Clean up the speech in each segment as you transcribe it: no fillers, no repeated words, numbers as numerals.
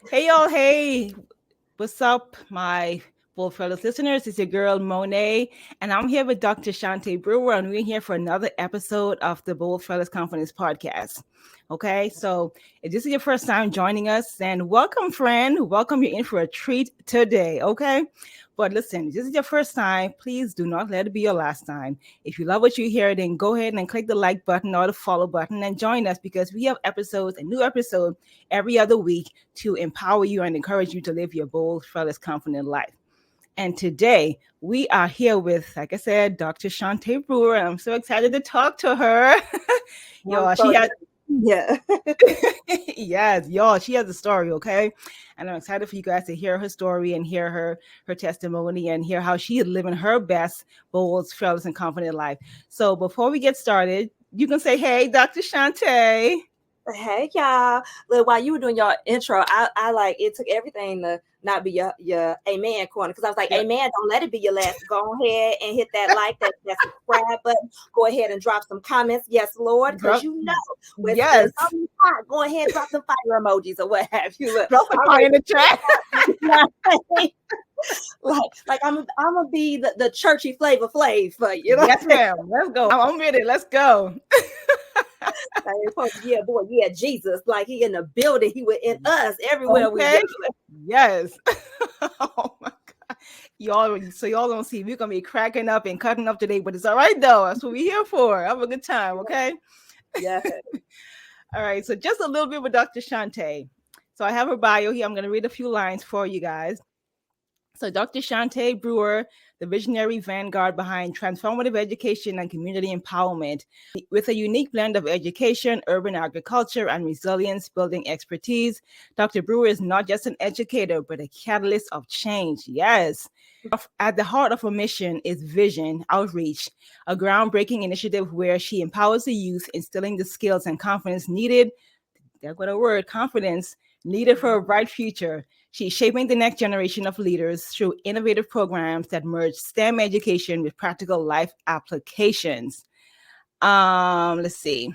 Hey, y'all. Hey, what's up, my Bull Fellas listeners? It's your girl, Monet, and I'm here with Dr. Shaunte Brewer, and we're here for another episode of the Bull Fellas Confidence Podcast. Okay, so if this is your first time joining us, then welcome, friend. Welcome. You're in for a treat today. Okay, but listen, if this is your first time, please do not let it be your last time. If you love what you hear, then go ahead and click the like button or the follow button and join us because we have episodes, a new episode every other week to empower you and encourage you to live your bold, fearless, confident life. And today we are here with, like I said, Dr. Shaunte Brewer. And I'm so excited to talk to her. I'm Y'all, so she has yeah. yes, y'all, she has a story, okay? And I'm excited for you guys to hear her story and hear her testimony and hear how she is living her best, bold, fearless, and confident life. So before we get started, you can say, hey, Dr. Shaunte. Hey y'all. Look, while you were doing your intro, I like it took everything to not be your amen corner. Cause I was like, Yep. amen, don't let it be your last. Go ahead and hit that like, that subscribe button. Go ahead and drop some comments. Yes, Lord, because Drop, you know when yes. something's hot, go ahead and drop some fire emojis or what have you. Look, Drop the all fire right. in the chat. like I'm gonna be the churchy Flavor Flav for you know. Yes, ma'am. Let's go. I'm with it. Let's go. Yeah, boy, yeah, Jesus, like he in the building, he was in us everywhere we go. Okay. Yes. Oh my God. Y'all, so y'all don't see, we're gonna be cracking up and cutting up today, but it's all right though. That's what we're here for. Have a good time, okay? Yeah. All right. So just a little bit with Dr. Shaunte. So I have her bio here. I'm gonna read a few lines for you guys. So, Dr. Shaunte Brewer, the visionary vanguard behind transformative education and community empowerment, with a unique blend of education, urban agriculture, and resilience building expertise, Dr. Brewer is not just an educator, but a catalyst of change. Yes. At the heart of her mission is Vision Outreach, a groundbreaking initiative where she empowers the youth, instilling the skills and confidence needed. That's what a word, confidence needed for a bright future. She's shaping the next generation of leaders through innovative programs that merge STEM education with practical life applications. Let's see.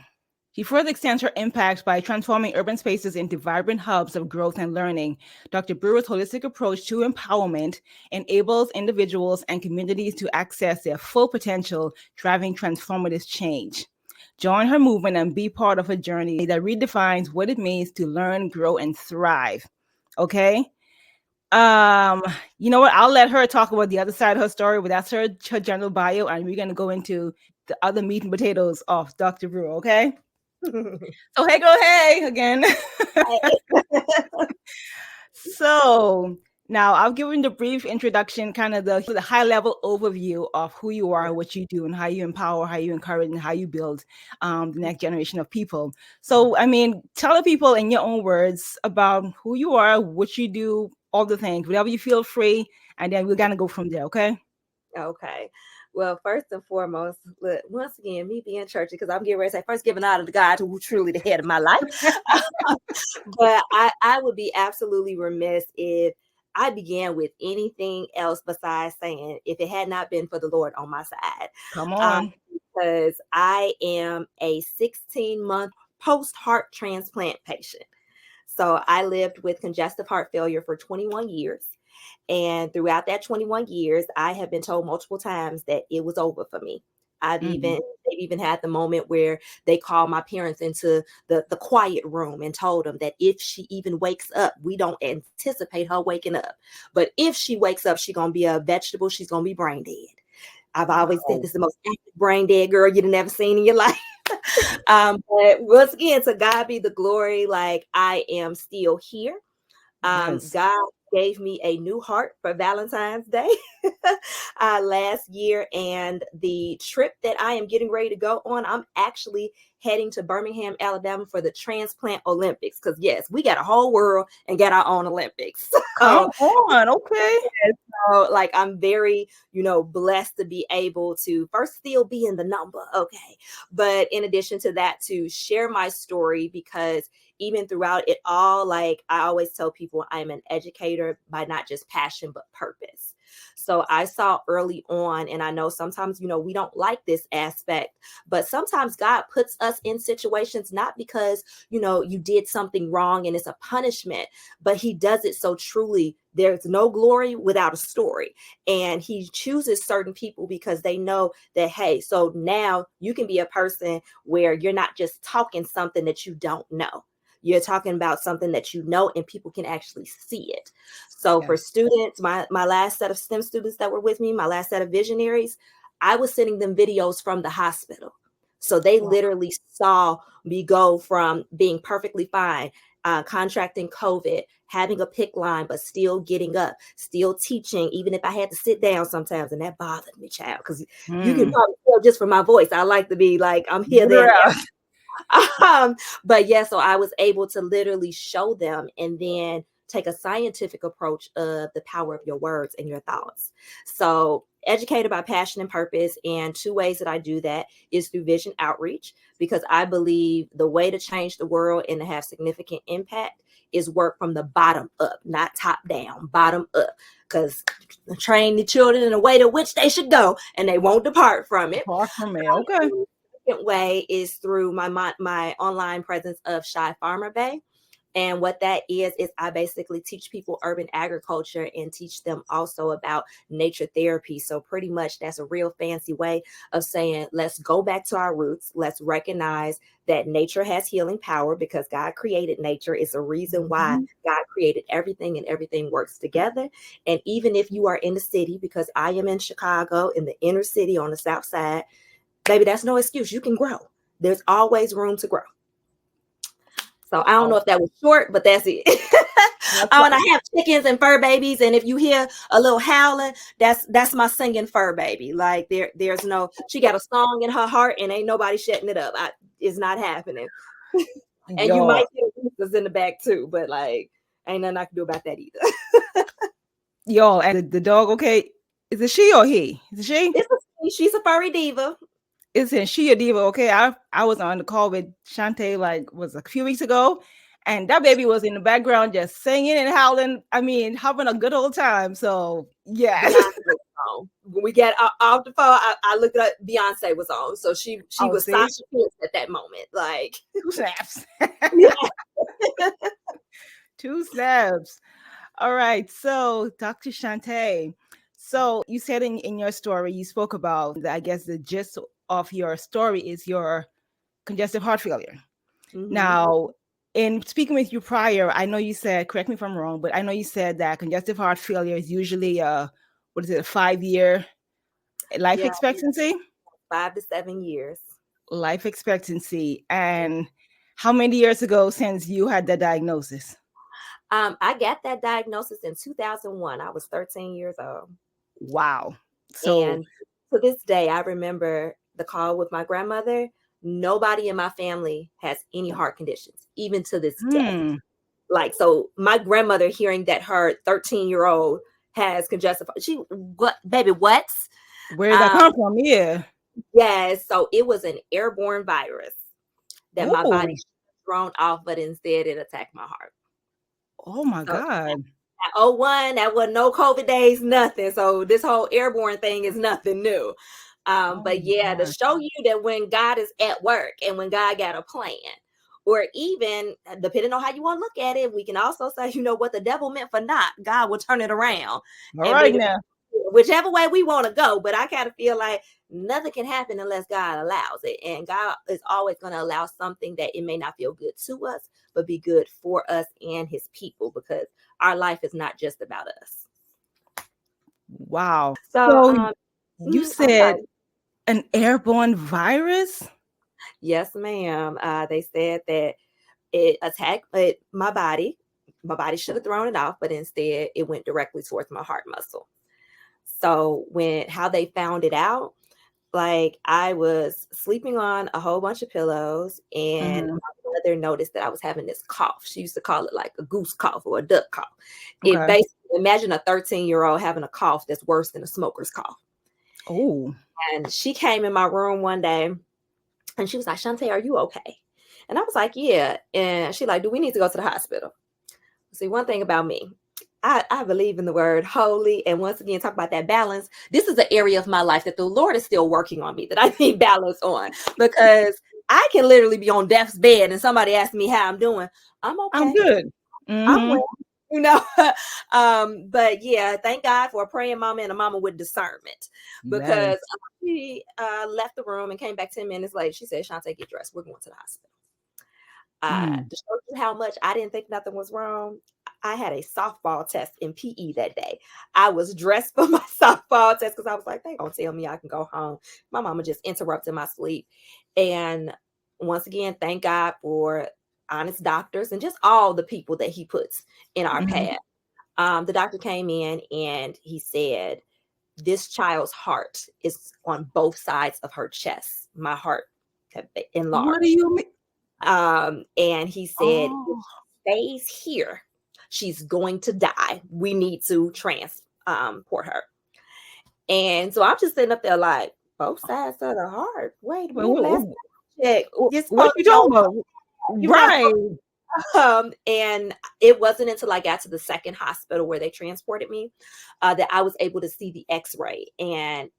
She further extends her impact by transforming urban spaces into vibrant hubs of growth and learning. Dr. Brewer's holistic approach to empowerment enables individuals and communities to access their full potential, driving transformative change. Join her movement and be part of a journey that redefines what it means to learn, grow, and thrive. Okay? Um, you know what? I'll let her talk about the other side of her story, but that's her general bio, and we're gonna go into the other meat and potatoes of Dr. Brewer, okay? So hey girl, hey again. So now I've given the brief introduction, kind of the high level overview of who you are, what you do, and how you empower, how you encourage, and how you build the next generation of people. So I mean, tell the people in your own words about who you are, what you do, all the things, whatever you feel free, and then we're gonna go from there. Okay? Okay. Well, first and foremost, look, once again, me being churchy, because I'm getting ready to say, first giving honor to God, who truly the head of my life. But I would be absolutely remiss if I began with anything else besides saying, if it had not been for the Lord on my side. Come Um, on. because I am a 16-month post-heart transplant patient. So I lived with congestive heart failure for 21 years. And throughout that 21 years, I have been told multiple times that it was over for me. Mm-hmm. They've even had the moment where they called my parents into the quiet room and told them that if she even wakes up, we don't anticipate her waking up. But if she wakes up, she's gonna be a vegetable, she's gonna be brain dead. I've always said Wow. this is the most active brain dead girl you've never seen in your life. But once again, to God be the glory. Like I am still here. Yes. God gave me a new heart for Valentine's Day last year. And the trip that I am getting ready to go on, I'm actually heading to Birmingham, Alabama for the Transplant Olympics. Because, yes, we got a whole world and got our own Olympics. Come on. Okay. So, like, I'm very, blessed to be able to first still be in the number. Okay. But in addition to that, to share my story, because even throughout it all, like I always tell people, I'm an educator, educator by not just passion, but purpose. So I saw early on, and I know sometimes, we don't like this aspect, but sometimes God puts us in situations not because, you did something wrong and it's a punishment, but he does it so truly. There's no glory without a story. And he chooses certain people because they know that, hey, so now you can be a person where you're not just talking something that you don't know. You're talking about something that you know, and people can actually see it. So for Yes. students, my last set of STEM students that were with me, my last set of visionaries, I was sending them videos from the hospital. So they Wow. literally saw me go from being perfectly fine, contracting COVID, having a PIC line, but still getting up, still teaching, even if I had to sit down sometimes. And that bothered me, child, because you can probably tell just from my voice, I like to be like, I'm here, there, and Yeah. but yeah, so I was able to literally show them and then take a scientific approach of the power of your words and your thoughts. So educated by passion and purpose. And two ways that I do that is through vision outreach, because I believe the way to change the world and to have significant impact is work from the bottom up, not top down, bottom up. Because train the children in the way to which they should go, and they won't depart from it. Far from it. Okay. Second way is through my online presence of Shy Farmer Bay. And what that is I basically teach people urban agriculture and teach them also about nature therapy. So pretty much that's a real fancy way of saying, let's go back to our roots. Let's recognize that nature has healing power because God created nature. It's a reason why God created everything, and everything works together. And even if you are in the city, because I am in Chicago, in the inner city on the south side, baby, that's no excuse. You can grow. There's always room to grow. So I don't know if that was short, but that's it. Oh, and I have chickens and fur babies, and if you hear a little howling, that's my singing fur baby. Like there's no, she got a song in her heart, and ain't nobody shutting it up. It's not happening. And you might hear roosters in the back too, but like ain't nothing I can do about that either. Y'all, and the dog, okay? Is it she or he? Is it she? She's a furry diva. Isn't she a diva? Okay, I was on the call with Shaunte was a few weeks ago, and that baby was in the background just singing and howling. I mean, having a good old time. So yeah. When we get off the phone, I looked up. Beyonce was on, so she was See? Sasha at that moment. Like 2 snaps. yeah. 2 snaps. All right. So, Dr. Shaunte, so you said in your story, you spoke about, I guess the gist of your story is your congestive heart failure. Now, in speaking with you prior, I know you said, correct me if I'm wrong, but I know you said that congestive heart failure is usually a 5-year life expectancy? 5 to 7 years. Life expectancy. And how many years ago since you had the diagnosis? I got that diagnosis in 2001. I was 13 years old. Wow. So, and to this day, I remember the call with my grandmother. Nobody in my family has any heart conditions, even to this day. Like, so my grandmother hearing that her 13-year-old has congestive, baby, what? Where did that come from? Yeah. Yes. So it was an airborne virus that my body thrown off, but instead it attacked my heart. Oh my God. At 01, that was no COVID days, nothing. So this whole airborne thing is nothing new. But yeah, to show you that when God is at work and when God got a plan, or even depending on how you want to look at it, we can also say, what the devil meant for not, God will turn it around. All right now. Whichever way we want to go. But I kind of feel like nothing can happen unless God allows it. And God is always going to allow something that it may not feel good to us, but be good for us and his people, because our life is not just about us. Wow. So you said an airborne virus? Yes, ma'am. They said that it attacked my body. My body should have thrown it off, but instead it went directly towards my heart muscle. So how they found it out, like I was sleeping on a whole bunch of pillows, and my mother noticed that I was having this cough. She used to call it like a goose cough or a duck cough. Okay. It basically, imagine a 13-year-old having a cough that's worse than a smoker's cough. Oh. And she came in my room one day and she was like, Shaunte, are you okay? And I was like, yeah. And she like, do we need to go to the hospital? See, one thing about me, I believe in the word holy. And once again, talk about that balance. This is an area of my life that the Lord is still working on me, that I need balance on, because I can literally be on death's bed and somebody asks me how I'm doing. I'm I'm okay. good. I'm Mm-hmm. well, you know. But yeah, thank God for a praying mama and a mama with discernment, because Yes. she left the room and came back 10 minutes later. She said, Shaunte, get dressed. We're going to the hospital. Mm. To show you how much I didn't think nothing was wrong, I had a softball test in PE that day. I was dressed for my softball test because I was like, they gonna tell me I can go home. My mama just interrupted my sleep. And once again, thank God for honest doctors and just all the people that he puts in our Mm-hmm. path. The doctor came in and he said, this child's heart is on both sides of her chest. My heart had been What do enlarged. you mean? And he said, if Oh, she stays here, she's going to die. We need to transport her. And so I'm just sitting up there like, both sides of the heart. Wait a minute, last well, time I checked, you're what supposed you to be on, talking about? you're not Right. supposed. And it wasn't until I got to the second hospital where they transported me that I was able to see the X-ray, and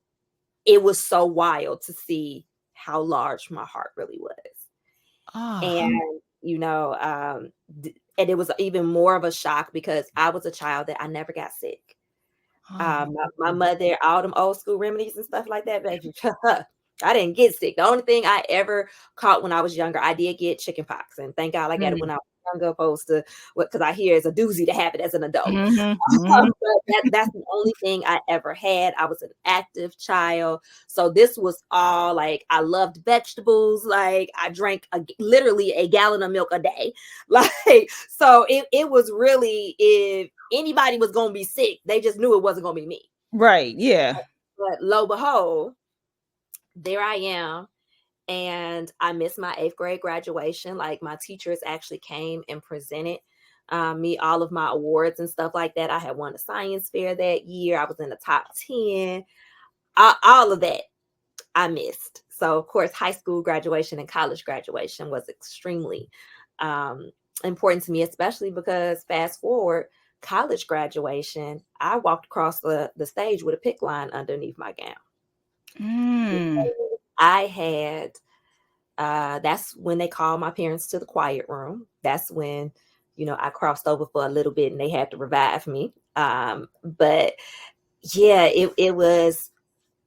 it was so wild to see how large my heart really was. Ah. And and it was even more of a shock because I was a child that I never got sick. Oh. My mother, all them old school remedies and stuff like that, baby. I didn't get sick. The only thing I ever caught when I was younger, I did get chicken pox, and thank God I got it when I was younger, opposed to what, because I hear it's a doozy to have it as an adult. Mm-hmm. But that's the only thing I ever had. I was an active child, so this was all like, I loved vegetables. Like I drank literally a gallon of milk a day. Like, so it was really, if anybody was gonna be sick, they just knew it wasn't gonna be me. Right. Yeah. But lo behold, there I am. And I missed my 8th grade graduation. Like, my teachers actually came and presented me all of my awards and stuff like that. I had won a science fair that year. I was in the top 10. All of that I missed. So, of course, high school graduation and college graduation was extremely important to me, especially because fast forward, college graduation, I walked across the stage with a pick line underneath my gown. Mm. I had that's when they called my parents to the quiet room. That's when, I crossed over for a little bit and they had to revive me. But yeah, it was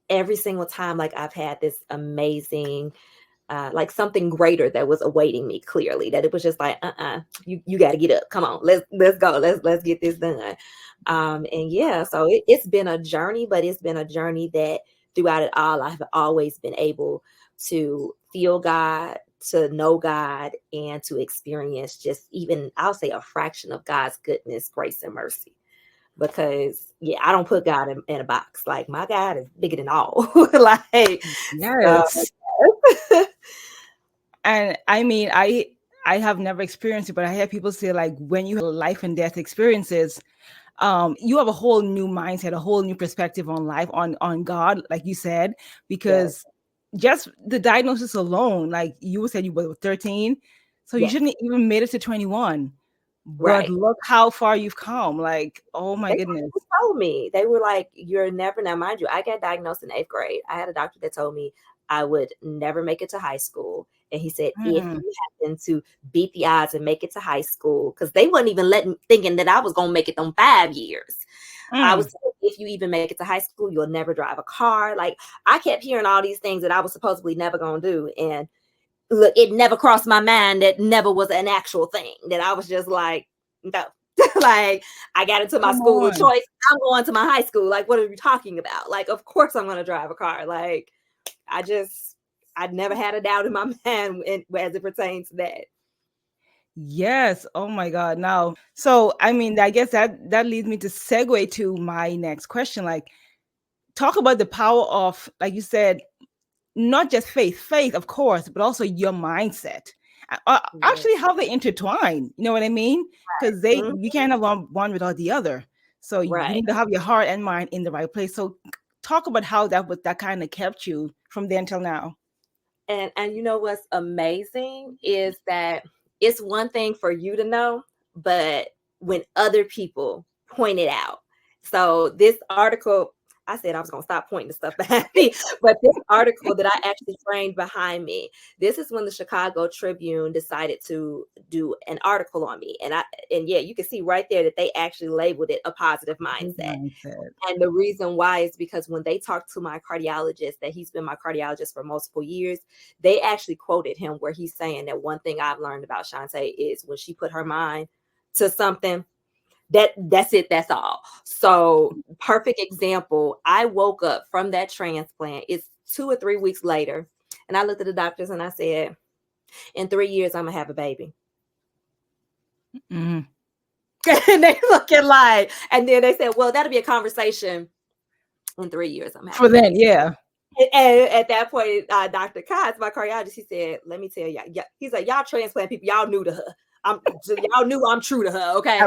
every single time, like, I've had this amazing, like something greater that was awaiting me, clearly, that it was just like, you got to get up. Come on, let's go. Let's get this done. And yeah, so it's been a journey, but it's been a journey that throughout it all, I've always been able to feel God, to know God, and to experience just even, I'll say, a fraction of God's goodness, grace, and mercy. Because yeah, I don't put God in a box. Like, my God is bigger than all. Like, so, Yes. And I mean, I have never experienced it, but I hear people say, like, when you have life and death experiences, you have a whole new mindset, a whole new perspective on life, on God, like you said, yes, because just the diagnosis alone, like you said, you were 13, so you yes, shouldn't even made it to 21. But right. look how far you've come. Like, oh my They goodness. told me, they were like, you're never, now mind you, I got diagnosed in 8th grade. I had a doctor that told me I would never make it to high school. And he said, if Mm, you happen to beat the odds and make it to high school, because they wasn't even thinking that I was going to make it them 5 years. I was mm. told, if you even make it to high school, you'll never drive a car. Like, I kept hearing all these things that I was supposedly never going to do. And look, it never crossed my mind, that never was an actual thing, that I was just like, no. Like, I got into my Come school of on. choice. I'm going to my high school. Like, what are you talking about? Like, of course I'm going to drive a car. Like, I'd never had a doubt in my mind as it pertains to that. Yes. Oh my God. Now, so I mean, I guess that leads me to segue to my next question. Like, talk about the power of, like you said, not just faith, of course, but also your mindset. Yeah. Actually, how they intertwine. You know what I mean? Because Mhm. you can't have one without the other. So you Right. need to have your heart and mind in the right place. So talk about how that kind of kept you from then till now. And you know what's amazing is that it's one thing for you to know, but when other people pointed out. So this article, I said I was going to stop pointing the stuff behind me, but this article that I actually framed behind me, this is when the Chicago Tribune decided to do an article on me. And yeah, you can see right there that they actually labeled it a positive mindset. And the reason why is because when they talked to my cardiologist, that he's been my cardiologist for multiple years, they actually quoted him where he's saying that one thing I've learned about Shaunte is when she put her mind to something, that's it, that's all. So perfect example, I woke up from that transplant. It's 2 or 3 weeks later, and I looked at the doctors and I said, in 3 years, I'm gonna have a baby. Mm-hmm. And they looking like, and then they said, well, that'll be a conversation in 3 years. I'm having For then, yeah. And at that point, Dr. Cox, my cardiologist, he said, let me tell y'all, he's like, y'all transplant people, y'all new to her. Y'all knew I'm true to her, okay?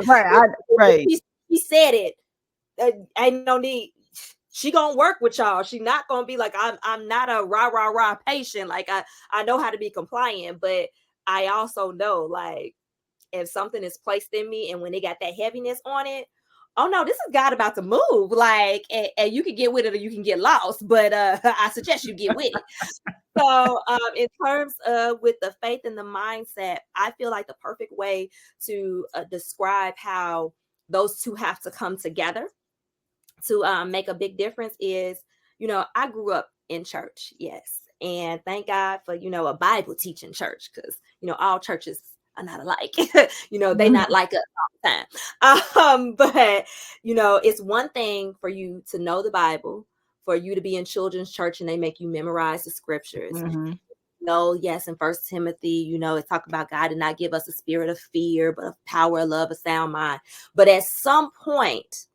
Right. He said it. Ain't no need. She gonna work with y'all. She not gonna be like, I'm not a rah patient. Like I know how to be compliant, but I also know, like, if something is placed in me and when they got that heaviness on it, oh no, this is God about to move. Like, and you can get with it or you can get lost, but I suggest you get with it. So in terms of with the faith and the mindset, I feel like the perfect way to describe how those two have to come together to make a big difference is, I grew up in church, yes. And thank God for, a Bible teaching church, because, all churches are not alike. They not like us all the time. But, it's one thing for you to know the Bible, for you to be in children's church and they make you memorize the scriptures. Mm-hmm. Yes, in 1 Timothy, it talk about God did not give us a spirit of fear, but of power, love, a sound mind. But at some point,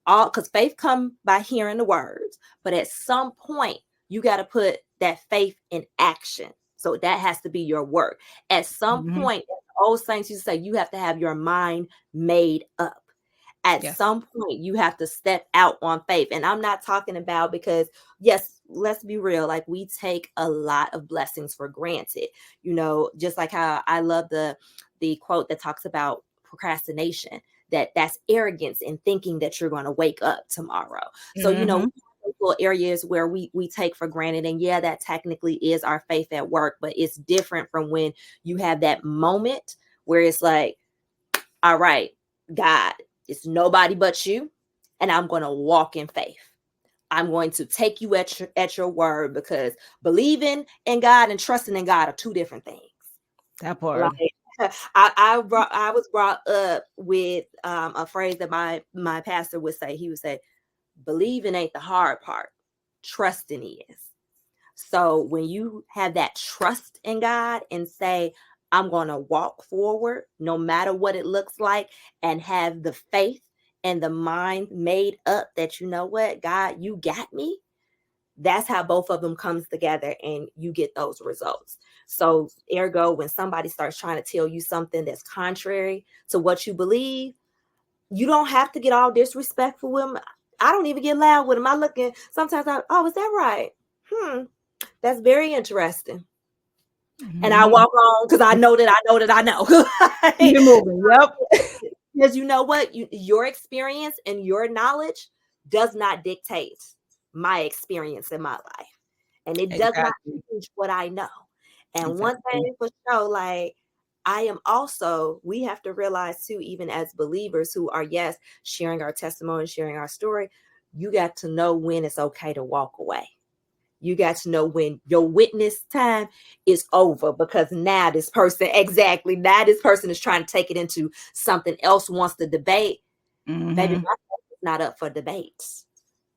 because faith come by hearing the words, but at some point you got to put that faith in action. So that has to be your work. At some point, old saints used to say, you have to have your mind made up. At some point, you have to step out on faith. And I'm not talking about, because yes, let's be real, like we take a lot of blessings for granted, just like how I love the quote that talks about procrastination, that's arrogance in thinking that you're going to wake up tomorrow. So, little areas where we take for granted, and yeah, that technically is our faith at work, but it's different from when you have that moment where it's like, all right, God, it's nobody but you, and I'm going to walk in faith. I'm going to take you at your word, because believing in God and trusting in God are two different things. That part. Like, I was brought up with a phrase that my pastor would say. He would say, believing ain't the hard part, trusting is. So when you have that trust in God and say, I'm going to walk forward no matter what it looks like, and have the faith and the mind made up that, you know what, God, you got me. That's how both of them comes together and you get those results. So ergo, when somebody starts trying to tell you something that's contrary to what you believe, you don't have to get all disrespectful with them. I don't even get loud with them. I look at, sometimes oh, is that right? That's very interesting. And I walk on, because I know that I know. You're moving. Yep. Because you know what? Your experience and your knowledge does not dictate my experience in my life. And it does not change what I know. And one thing for sure, like, we have to realize too, even as believers who are, yes, sharing our testimony, sharing our story, you got to know when it's okay to walk away. You got to know when your witness time is over, because now this person is trying to take it into something else, wants to debate. Baby, my testimony is not up for debates.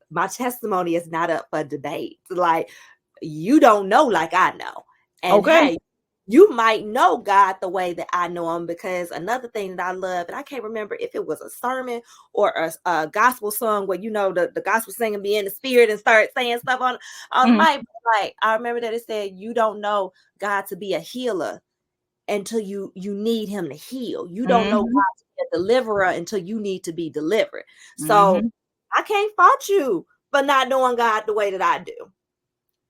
My testimony is not up for debate. Like, you don't know like I know. And hey, you might know God the way that I know him, because another thing that I love, and I can't remember if it was a sermon or a gospel song where, the gospel singer be in the spirit and start saying stuff on the mic. Like, I remember that it said, you don't know God to be a healer until you need him to heal. You don't know God to be a deliverer until you need to be delivered. So I can't fault you for not knowing God the way that I do.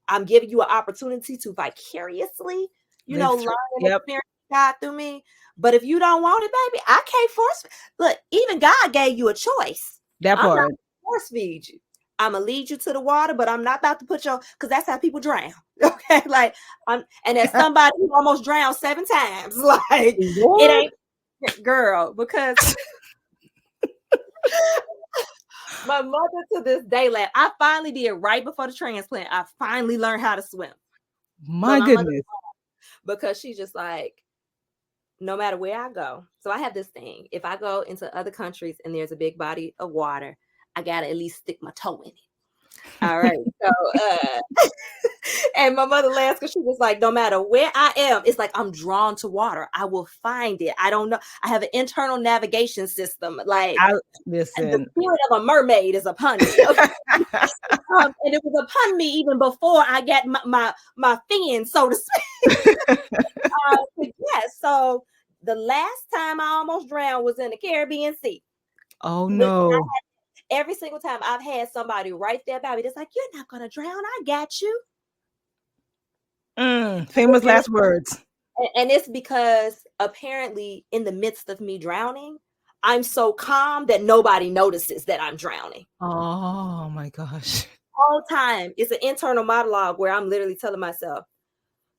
I'm giving you an opportunity to vicariously, learn and experience God through me. But if you don't want it, baby, I can't force it. Look, even God gave you a choice. That I'm not part. gonna force feed you. I'm gonna lead you to the water, but I'm not about to put your, because that's how people drown. Okay, like and as somebody who almost drowned 7 times, like it Lord. ain't, girl, because my mother to this day, like, I finally did right before the transplant. I finally learned how to swim. But My my mother, goodness. because she's just like, no matter where I go. So I have this thing. If I go into other countries and there's a big body of water, I gotta at least stick my toe in it. All right. So and my mother laughs because she was like, no matter where I am, it's like I'm drawn to water. I will find it. I don't know. I have an internal navigation system. Like I the listen. spirit of a mermaid is upon me. Okay? And it was upon me even before I got my fins, so to speak. Yes. So the last time I almost drowned was in the Caribbean Sea. Oh Listen, no. every single time I've had somebody right there by me that's like, you're not gonna drown. I got you. Famous And last words. it's because apparently in the midst of me drowning, I'm so calm that nobody notices that I'm drowning. Oh my gosh. All time, it's an internal monologue where I'm literally telling myself,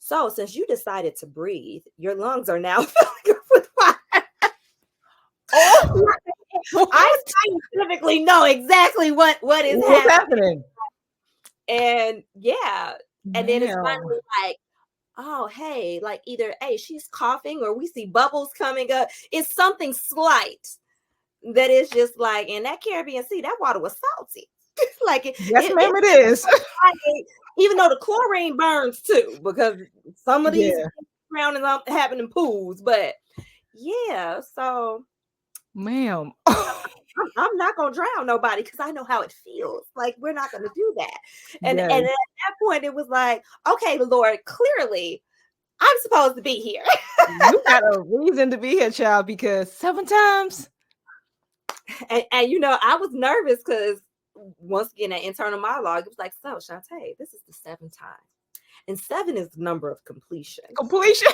so since you decided to breathe, your lungs are now filling up with water. Oh, I scientifically know exactly what is what's happening. happening? And yeah. And then it's Damn. finally like, oh, hey, like either, hey, she's coughing or we see bubbles coming up. It's something slight that is just like, in that Caribbean Sea, that water was salty. Like Yes, ma'am, it is. even though the chlorine burns too, because some of these Yeah, drowning happen in pools. But yeah, so ma'am. I'm not gonna drown nobody because I know how it feels. Like we're not gonna do that. And Yes, at that point, it was like, okay, Lord, clearly I'm supposed to be here. you got a reason to be here, child, because 7 times. And you know, I was nervous because once again, that internal monologue, it was like, so Shaunte, this is the 7th time. And 7 is the number of completion. Completion.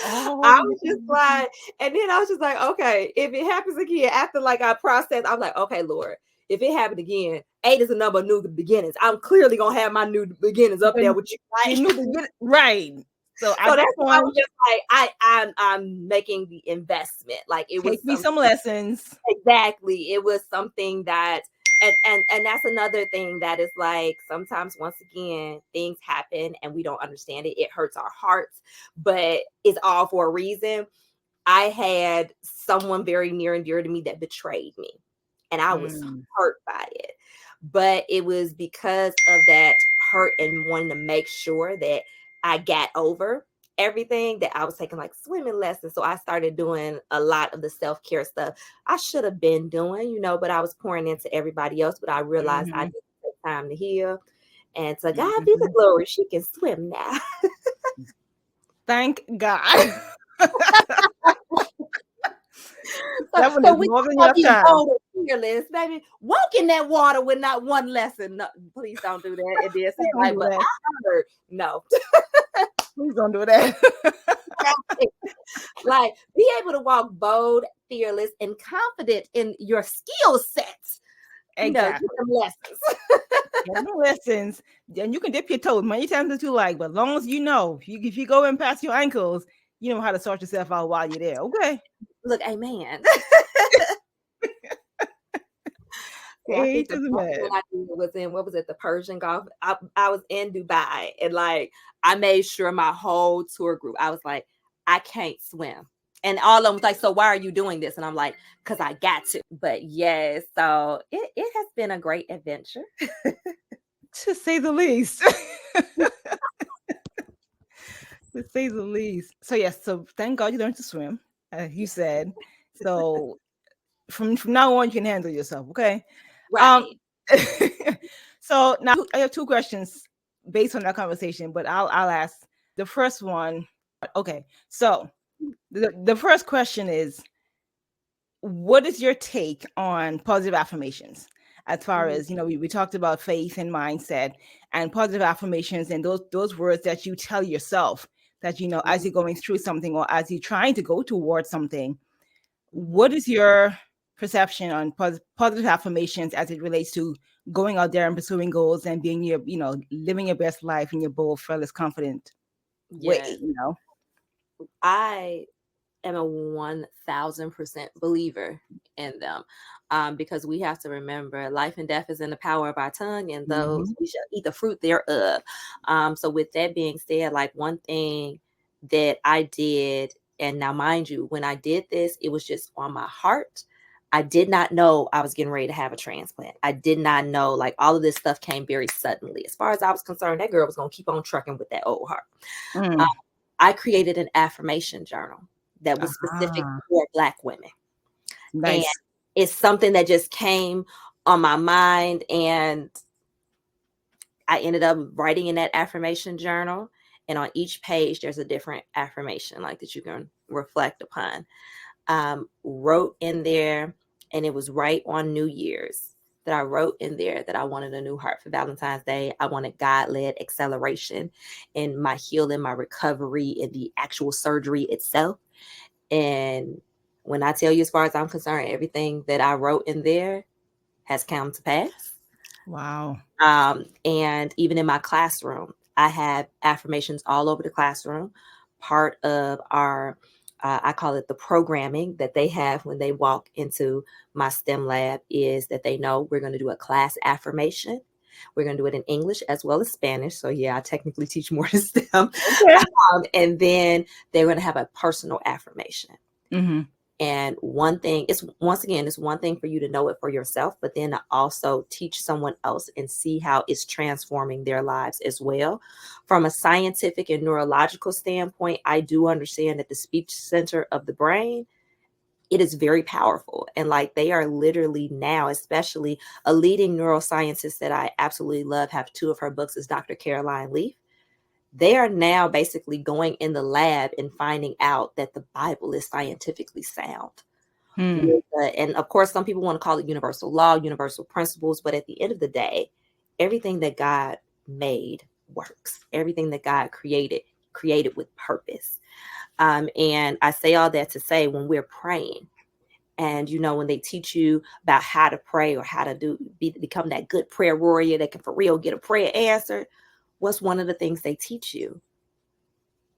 I was just like, and then I was just like, okay, if it happens again, after like I processed, I'm like, okay, Lord, if it happened again, 8 is a number of new beginnings. I'm clearly gonna have my new beginnings up there with you, right? Right. So So at this that's why I point, was just like, I'm making the investment. Like it was take me something. some lessons. Exactly. It was something that, and that's another thing that is like, sometimes once again things happen and we don't understand it. It hurts our hearts, but it's all for a reason. I had someone very near and dear to me that betrayed me, and I was hurt by it. But it was because of that hurt and wanting to make sure that I got over everything, that I was taking like swimming lessons. So I started doing a lot of the self-care stuff I should have been doing, you know, but I was pouring into everybody else. But I realized I needed to take time to heal. And to God be the glory, she can swim now. Thank God. That one So is we more than all enough be time. bold and fearless, baby. Walk in that water with not one lesson. No, please don't do that. It did say Please don't like, do but that. I heard no. Please don't do that. Like, be able to walk bold, fearless, and confident in your skill sets. You know, get Exactly. some lessons. Get no lessons. And you can dip your toes many times as you like, but as long as you know, if you go in past your ankles, you know how to sort yourself out while you're there. Okay. Look, amen. Yeah, I Hey, think the doesn't best matter. one I did was in, what was it, the Persian Gulf. I was in Dubai, and like I made sure my whole tour group, I was like, I can't swim. And all of them was like, so why are you doing this? And I'm like, because I got to. But yes, so it has been a great adventure. To say the least. To say the least. So yes, so thank God you learned to swim, as you said. So from now on, you can handle yourself. Okay. Um. Right. So now I have 2 questions based on that conversation, but I'll ask the first one. Okay. So the first question is, what is your take on positive affirmations? As far Mhm. as we talked about faith and mindset and positive affirmations and those words that you tell yourself that, as you're going through something or as you're trying to go towards something, what is your perception on positive affirmations as it relates to going out there and pursuing goals and being living your best life in your bold, fearless, confident way, Yes. I am a 1000% believer in them, because we have to remember life and death is in the power of our tongue, and those we shall eat the fruit thereof. So with that being said, like one thing that I did, and now mind you, when I did this, it was just on my heart. I did not know I was getting ready to have a transplant. I did not know, like, all of this stuff came very suddenly. As far as I was concerned, that girl was going to keep on trucking with that old heart. I created an affirmation journal that was specific for Black women. Nice. And it's something that just came on my mind, and I ended up writing in that affirmation journal. And on each page, there's a different affirmation, like, that you can reflect upon. Wrote in there, and it was right on New Year's that I wrote in there that I wanted a new heart for Valentine's Day. I wanted God-led acceleration in my healing, my recovery, in the actual surgery itself. And when I tell you, as far as I'm concerned, everything that I wrote in there has come to pass. Wow. And even in my classroom, I have affirmations all over the classroom. Part of our, I call it the programming that they have when they walk into my STEM lab, is that they know we're going to do a class affirmation. We're going to do it in English as well as Spanish. So yeah, I technically teach more to STEM. Okay. And then they're going to have a personal affirmation. And one thing is, once again, it's one thing for you to know it for yourself, but then to also teach someone else and see how it's transforming their lives as well. From a scientific and neurological standpoint, I do understand that the speech center of the brain, it is very powerful. And like, they are literally now, especially a leading neuroscientist that I absolutely love, have 2 of her books, is Dr. Caroline Leaf. They are now basically going in the lab and finding out that the Bible is scientifically sound. And of course, some people want to call it universal law, universal principles, but at the end of the day, everything that God made works. Everything that God created with purpose. And I say all that to say, when we're praying, and when they teach you about how to pray or how to become that good prayer warrior that can for real get a prayer answered, what's one of the things they teach you?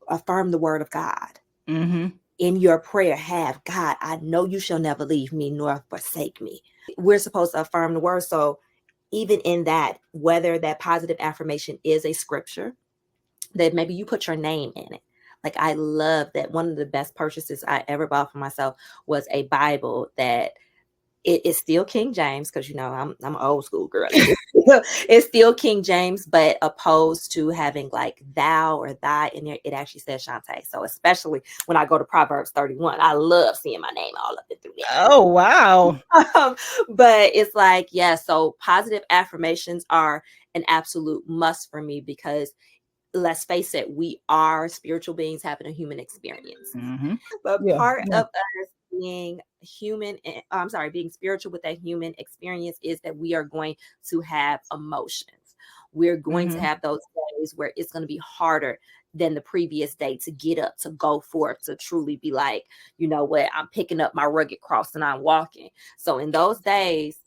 Affirm the word of God. In your prayer, have God, I know you shall never leave me nor forsake me. We're supposed to affirm the word. So even in that, whether that positive affirmation is a scripture, that maybe you put your name in it. Like, I love that one of the best purchases I ever bought for myself was a Bible that it is still King James, because I'm an old school girl. It's still King James, but opposed to having like thou or thy in there, it actually says Shaunte. So especially when I go to Proverbs 31, I love seeing my name all up and through there. Oh, wow. But it's like, yeah, so positive affirmations are an absolute must for me, because let's face it, we are spiritual beings having a human experience. But part of us being human, being spiritual with that human experience, is that we are going to have emotions. We're going to have those days where it's going to be harder than the previous day to get up, to go forth, to truly be like, you know what, I'm picking up my rugged cross and I'm walking. So in those days,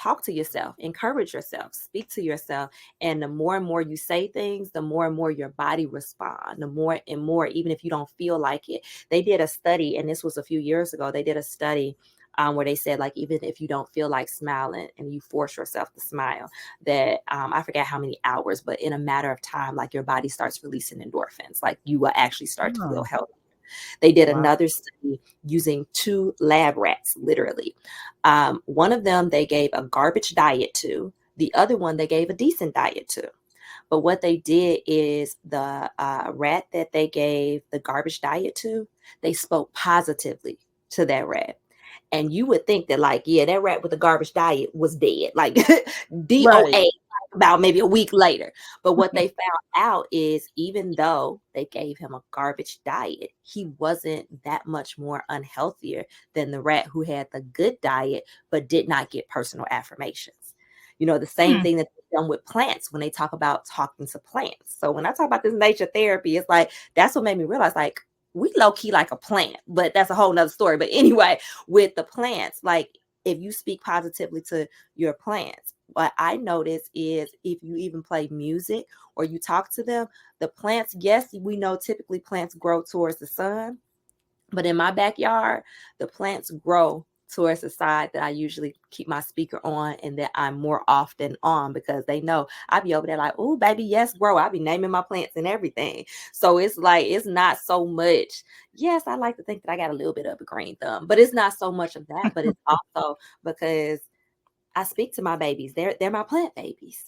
talk to yourself, encourage yourself, speak to yourself. And the more and more you say things, the more and more your body responds, the more and more, even if you don't feel like it. They did a study, and this was a few years ago, they did a study where they said, like, even if you don't feel like smiling and you force yourself to smile, that I forget how many hours, but in a matter of time, like, your body starts releasing endorphins, like you will actually start to feel healthy. They did another study using 2 lab rats, literally. One of them they gave a garbage diet to. The other one they gave a decent diet to. But what they did is the rat that they gave the garbage diet to, they spoke positively to that rat. And you would think that, like, yeah, that rat with the garbage diet was dead, like DOA, about maybe a week later. But what they found out is, even though they gave him a garbage diet, he wasn't that much more unhealthier than the rat who had the good diet but did not get personal affirmations. The same thing that them with plants when they talk about talking to plants. So when I talk about this nature therapy, it's like that's what made me realize like we low key like a plant, but that's a whole nother story. But anyway, with the plants, like if you speak positively to your plants, what I notice is if you even play music or you talk to them, the plants, yes, we know typically plants grow towards the sun, but in my backyard, the plants grow towards the side that I usually keep my speaker on and that I'm more often on because they know I be over there like, oh, baby, yes, grow. I be naming my plants and everything. So it's like, it's not so much. Yes, I like to think that I got a little bit of a green thumb, but it's not so much of that. But it's also because I speak to my babies. They're my plant babies.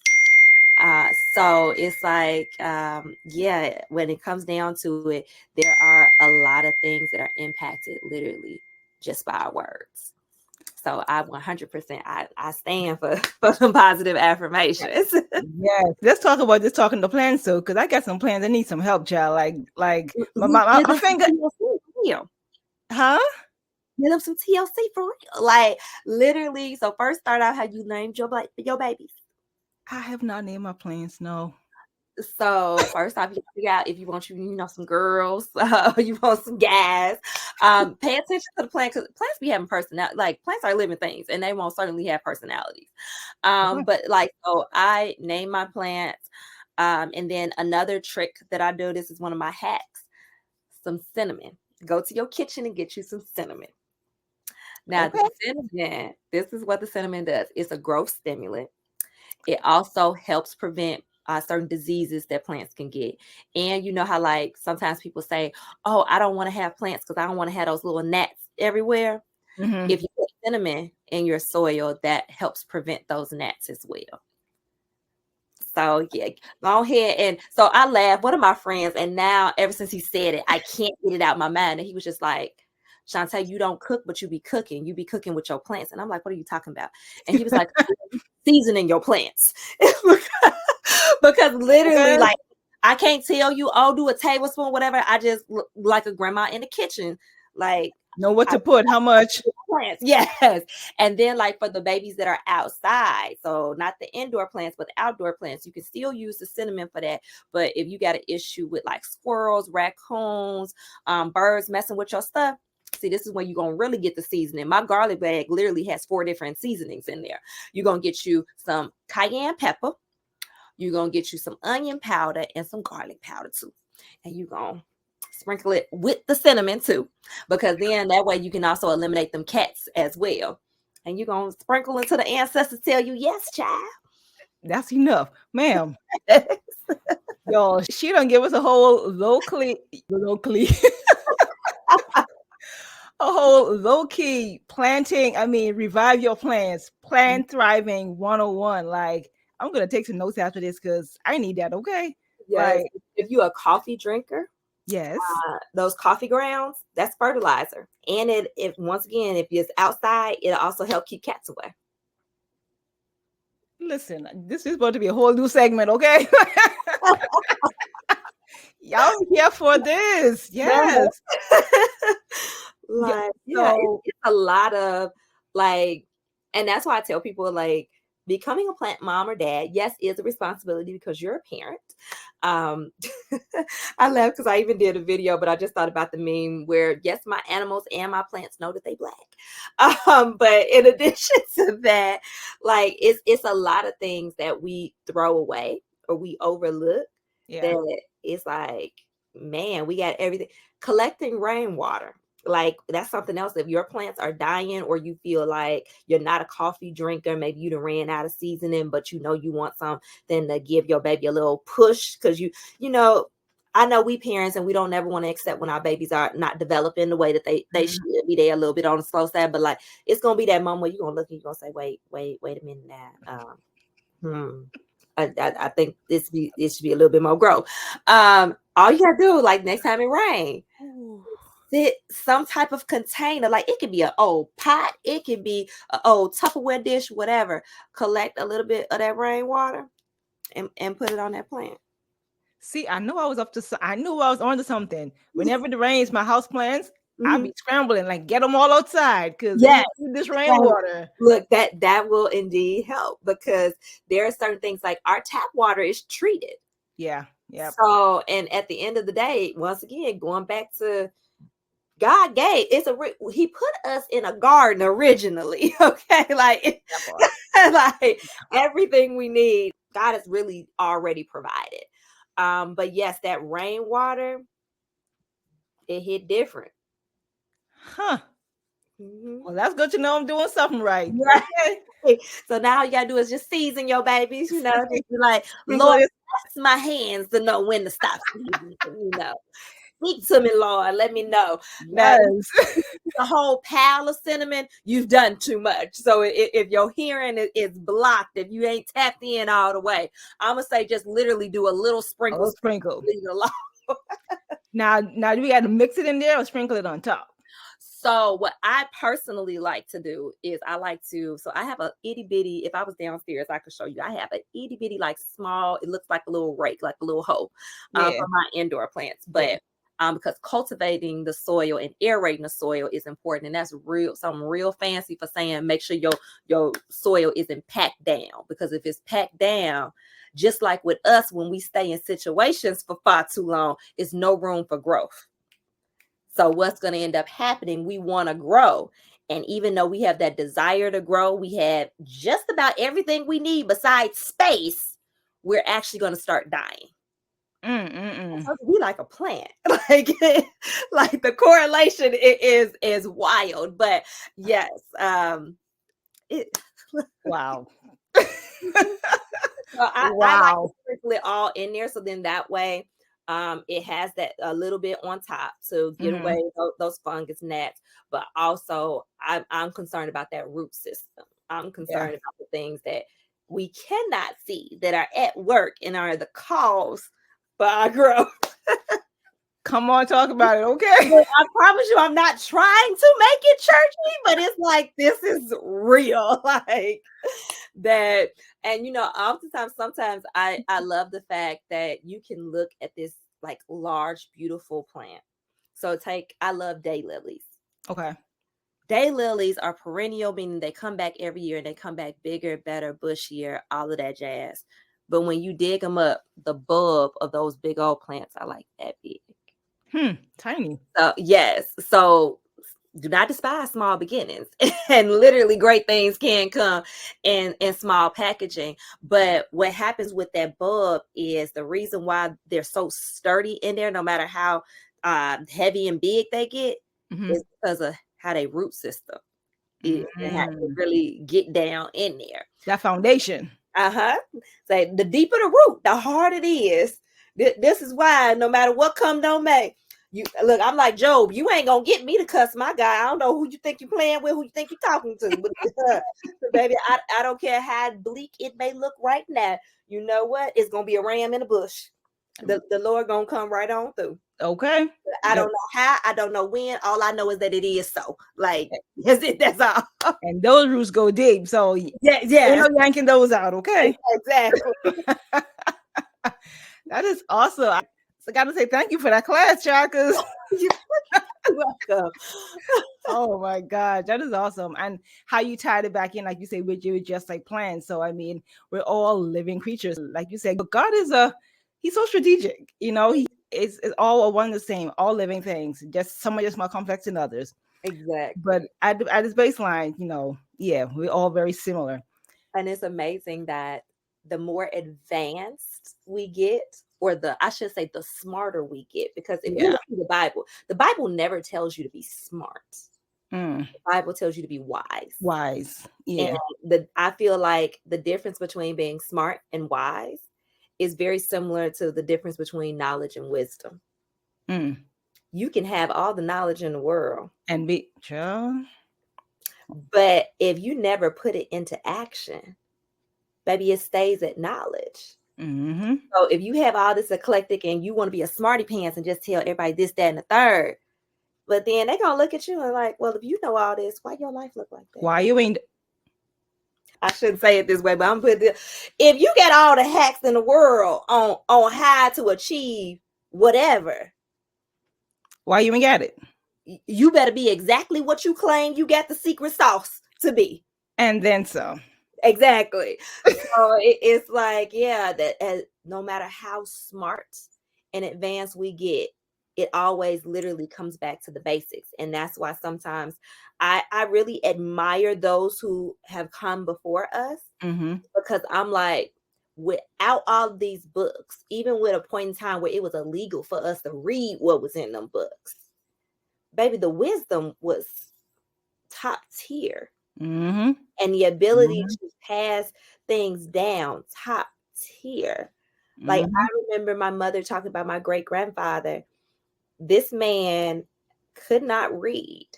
So it's like, yeah, when it comes down to it, there are a lot of things that are impacted literally just by our words. So I 100%, I stand for some positive affirmations. Yes, let's talk about this talking to plants, so because I got some plants that need some help, child. Like Give my them some finger, TLC for real. huh? Give them some TLC for real. Like literally. So first start out how you named your babies. I have not named my plants. No. So first off, you figure out if you want some girls, you want some guys. Pay attention to the plant because plants be having personality. Like plants are living things, and they won't certainly have personalities. Okay. But like so, I name my plants. And then another trick that I do. This is one of my hacks. Some cinnamon. Go to your kitchen and get you some cinnamon. Now, the Okay. cinnamon. This is what the cinnamon does. It's a growth stimulant. It also helps prevent certain diseases that plants can get. And you know how like sometimes people say, oh, I don't want to have plants because I don't want to have those little gnats everywhere. Mm-hmm. If you put cinnamon in your soil, that helps prevent those gnats as well. So yeah, go ahead. And so I laughed. One of my friends, and now ever since he said it, I can't get it out of my mind. And he was just like, Shaunte, you don't cook, but you be cooking. You be cooking with your plants. And I'm like, what are you talking about? And he was like, seasoning your plants. Because literally, Okay. like, I can't tell you, oh, do a tablespoon, whatever. I just look like a grandma in the kitchen. Like, Know what I to put? How much? plants. Yes. And then like for the babies that are outside, so not the indoor plants, but the outdoor plants, you can still use the cinnamon for that. But if you got an issue with like squirrels, raccoons, birds messing with your stuff, see, this is when you're going to really get the seasoning. My garlic bag literally has 4 different seasonings in there. You're going to get you some cayenne pepper. You're going to get you some onion powder and some garlic powder too. And you're going to sprinkle it with the cinnamon too, because then that way you can also eliminate them cats as well. And you're going to sprinkle until the ancestors tell you, yes, child. That's enough, ma'am. Yo, she don't give us a whole locally a whole low key planting. I mean, revive your plants, plant thriving 101. Like, I'm gonna take some notes after this because I need that. Okay. Yes. Like, If you're a coffee drinker, yes. those coffee grounds, that's fertilizer. And if once again, if it's outside, it'll also help keep cats away. Listen, this is about to be a whole new segment, okay? Y'all here for this. Yes. Yeah. Like, yeah, So it's a lot of like, and that's why I tell people like becoming a plant mom or dad, yes, is a responsibility because you're a parent. Um, I laugh because I even did a video, but I just thought about the meme where yes, my animals and my plants know that they black. But in addition to that, like it's a lot of things that we throw away or we overlook yeah. that it's like, man, we got everything. Collecting rainwater. Like that's something else. If your plants are dying or you feel like you're not a coffee drinker, maybe you done ran out of seasoning, but you know you want something to give your baby a little push because you know, I know we parents and we don't ever want to accept when our babies are not developing the way that they Mhm. should be. They a little bit on the slow side, but like it's gonna be that moment where you're gonna look and you're gonna say, wait a minute now. I think this should be a little bit more growth. All you gotta do, like next time it rain, Ooh. sit some type of container. Like it could be an old pot, it could be an old Tupperware dish, whatever. Collect a little bit of that rainwater and put it on that plant. See, I knew I was up to. I knew I was onto something. Whenever it rains, my house plants. I'll be scrambling, like, get them all outside because we Yes. need this rainwater. Look, that will indeed help, because there are certain things like our tap water is treated. Yeah. Yeah. So, and at the end of the day, once again, going back to God gave, he put us in a garden originally. Okay. Like, like everything we need, God has really already provided. But yes, that rainwater, it hit different. Huh. Well, that's good to know I'm doing something right. Right. So now all you gotta do is just season your babies, just be like, Sprinkle Lord, it. bless my hands to know when to stop seasoning, Speak to me, Lord. Let me know. Now, Yes. the whole pile of cinnamon, you've done too much. So if your hearing is blocked, if you ain't tapped in all the way, I'm gonna say just literally do a little sprinkle. Sprinkle. Leave it alone. Now, do we got to mix it in there or sprinkle it on top? So what I personally like to do is so I have a itty bitty, if I was downstairs, I could show you. I have an itty bitty, like small, it looks like a little rake, like a little hoe for my indoor plants. But because cultivating the soil and aerating the soil is important. And that's something real fancy for saying, make sure your soil isn't packed down, because if it's packed down, just like with us, when we stay in situations for far too long, it's no room for growth. So what's going to end up happening, we want to grow. And even though we have that desire to grow, we have just about everything we need besides space, we're actually going to start dying. We like a plant. Like the correlation is wild. But yes. Wow. So I like to sprinkle it all in there. So then that way, it has that a little bit on top to get away those fungus gnats. But also, I'm concerned about that root system. I'm concerned about the things that we cannot see that are at work and are the cause for our growth. Come on, talk about it, okay? I promise you, I'm not trying to make it churchy, but it's like, this is real, like that. And oftentimes, sometimes I love the fact that you can look at this like large, beautiful plant. So I love daylilies. Okay. Daylilies are perennial, meaning they come back every year and they come back bigger, better, bushier, all of that jazz. But when you dig them up, the bulb of those big old plants are like that big. Tiny. So yes. So do not despise small beginnings, and literally great things can come in small packaging. But what happens with that bulb is the reason why they're so sturdy in there, no matter how heavy and big they get, is because of how they root system. It really get down in there. That foundation. So the deeper the root, the harder it is. This is why no matter what come, don't make. You look, I'm like Job. You ain't gonna get me to cuss my guy. I don't know who you think you're playing with, who you think you're talking to. But baby, I don't care how bleak it may look right now. You know what? It's gonna be a ram in the bush. The Lord gonna come right on through. Okay. I don't know how. I don't know when. All I know is that it is so. Like that's all. And those roots go deep. So yeah, ain't no yanking those out. Okay. Exactly. That is awesome. I got to say thank you for that class, child. You're welcome. Oh my God, that is awesome. And how you tied it back in, like you say, with you just like plants. So I mean, we're all living creatures, like you said. But God he's so strategic. He is all one and the same, all living things. Just some are just more complex than others. Exactly. But at this baseline, we're all very similar. And it's amazing that the more advanced we get, or I should say the smarter we get, because if you look at the Bible never tells you to be smart. The Bible tells you to be wise. Wise. Yeah. And I feel like the difference between being smart and wise is very similar to the difference between knowledge and wisdom. You can have all the knowledge in the world and be sure. But if you never put it into action, baby, it stays at knowledge. So if you have all this eclectic and you want to be a smarty pants and just tell everybody this, that, and the third, but then they're going to look at you and like, well, if you know all this, why your life look like that? Why you ain't? I shouldn't say it this way, but I'm putting this. If you get all the hacks in the world on how to achieve whatever, why you ain't got it? you better be exactly what you claim you got the secret sauce to be. And then some. Exactly. So it's like, yeah, that no matter how smart and advanced we get, it always literally comes back to the basics. And that's why sometimes I really admire those who have come before us, because I'm like, without all these books, even with a point in time where it was illegal for us to read what was in them books, baby, the wisdom was top tier. And the ability to pass things down, top tier. Like, I remember my mother talking about my great grandfather. This man could not read,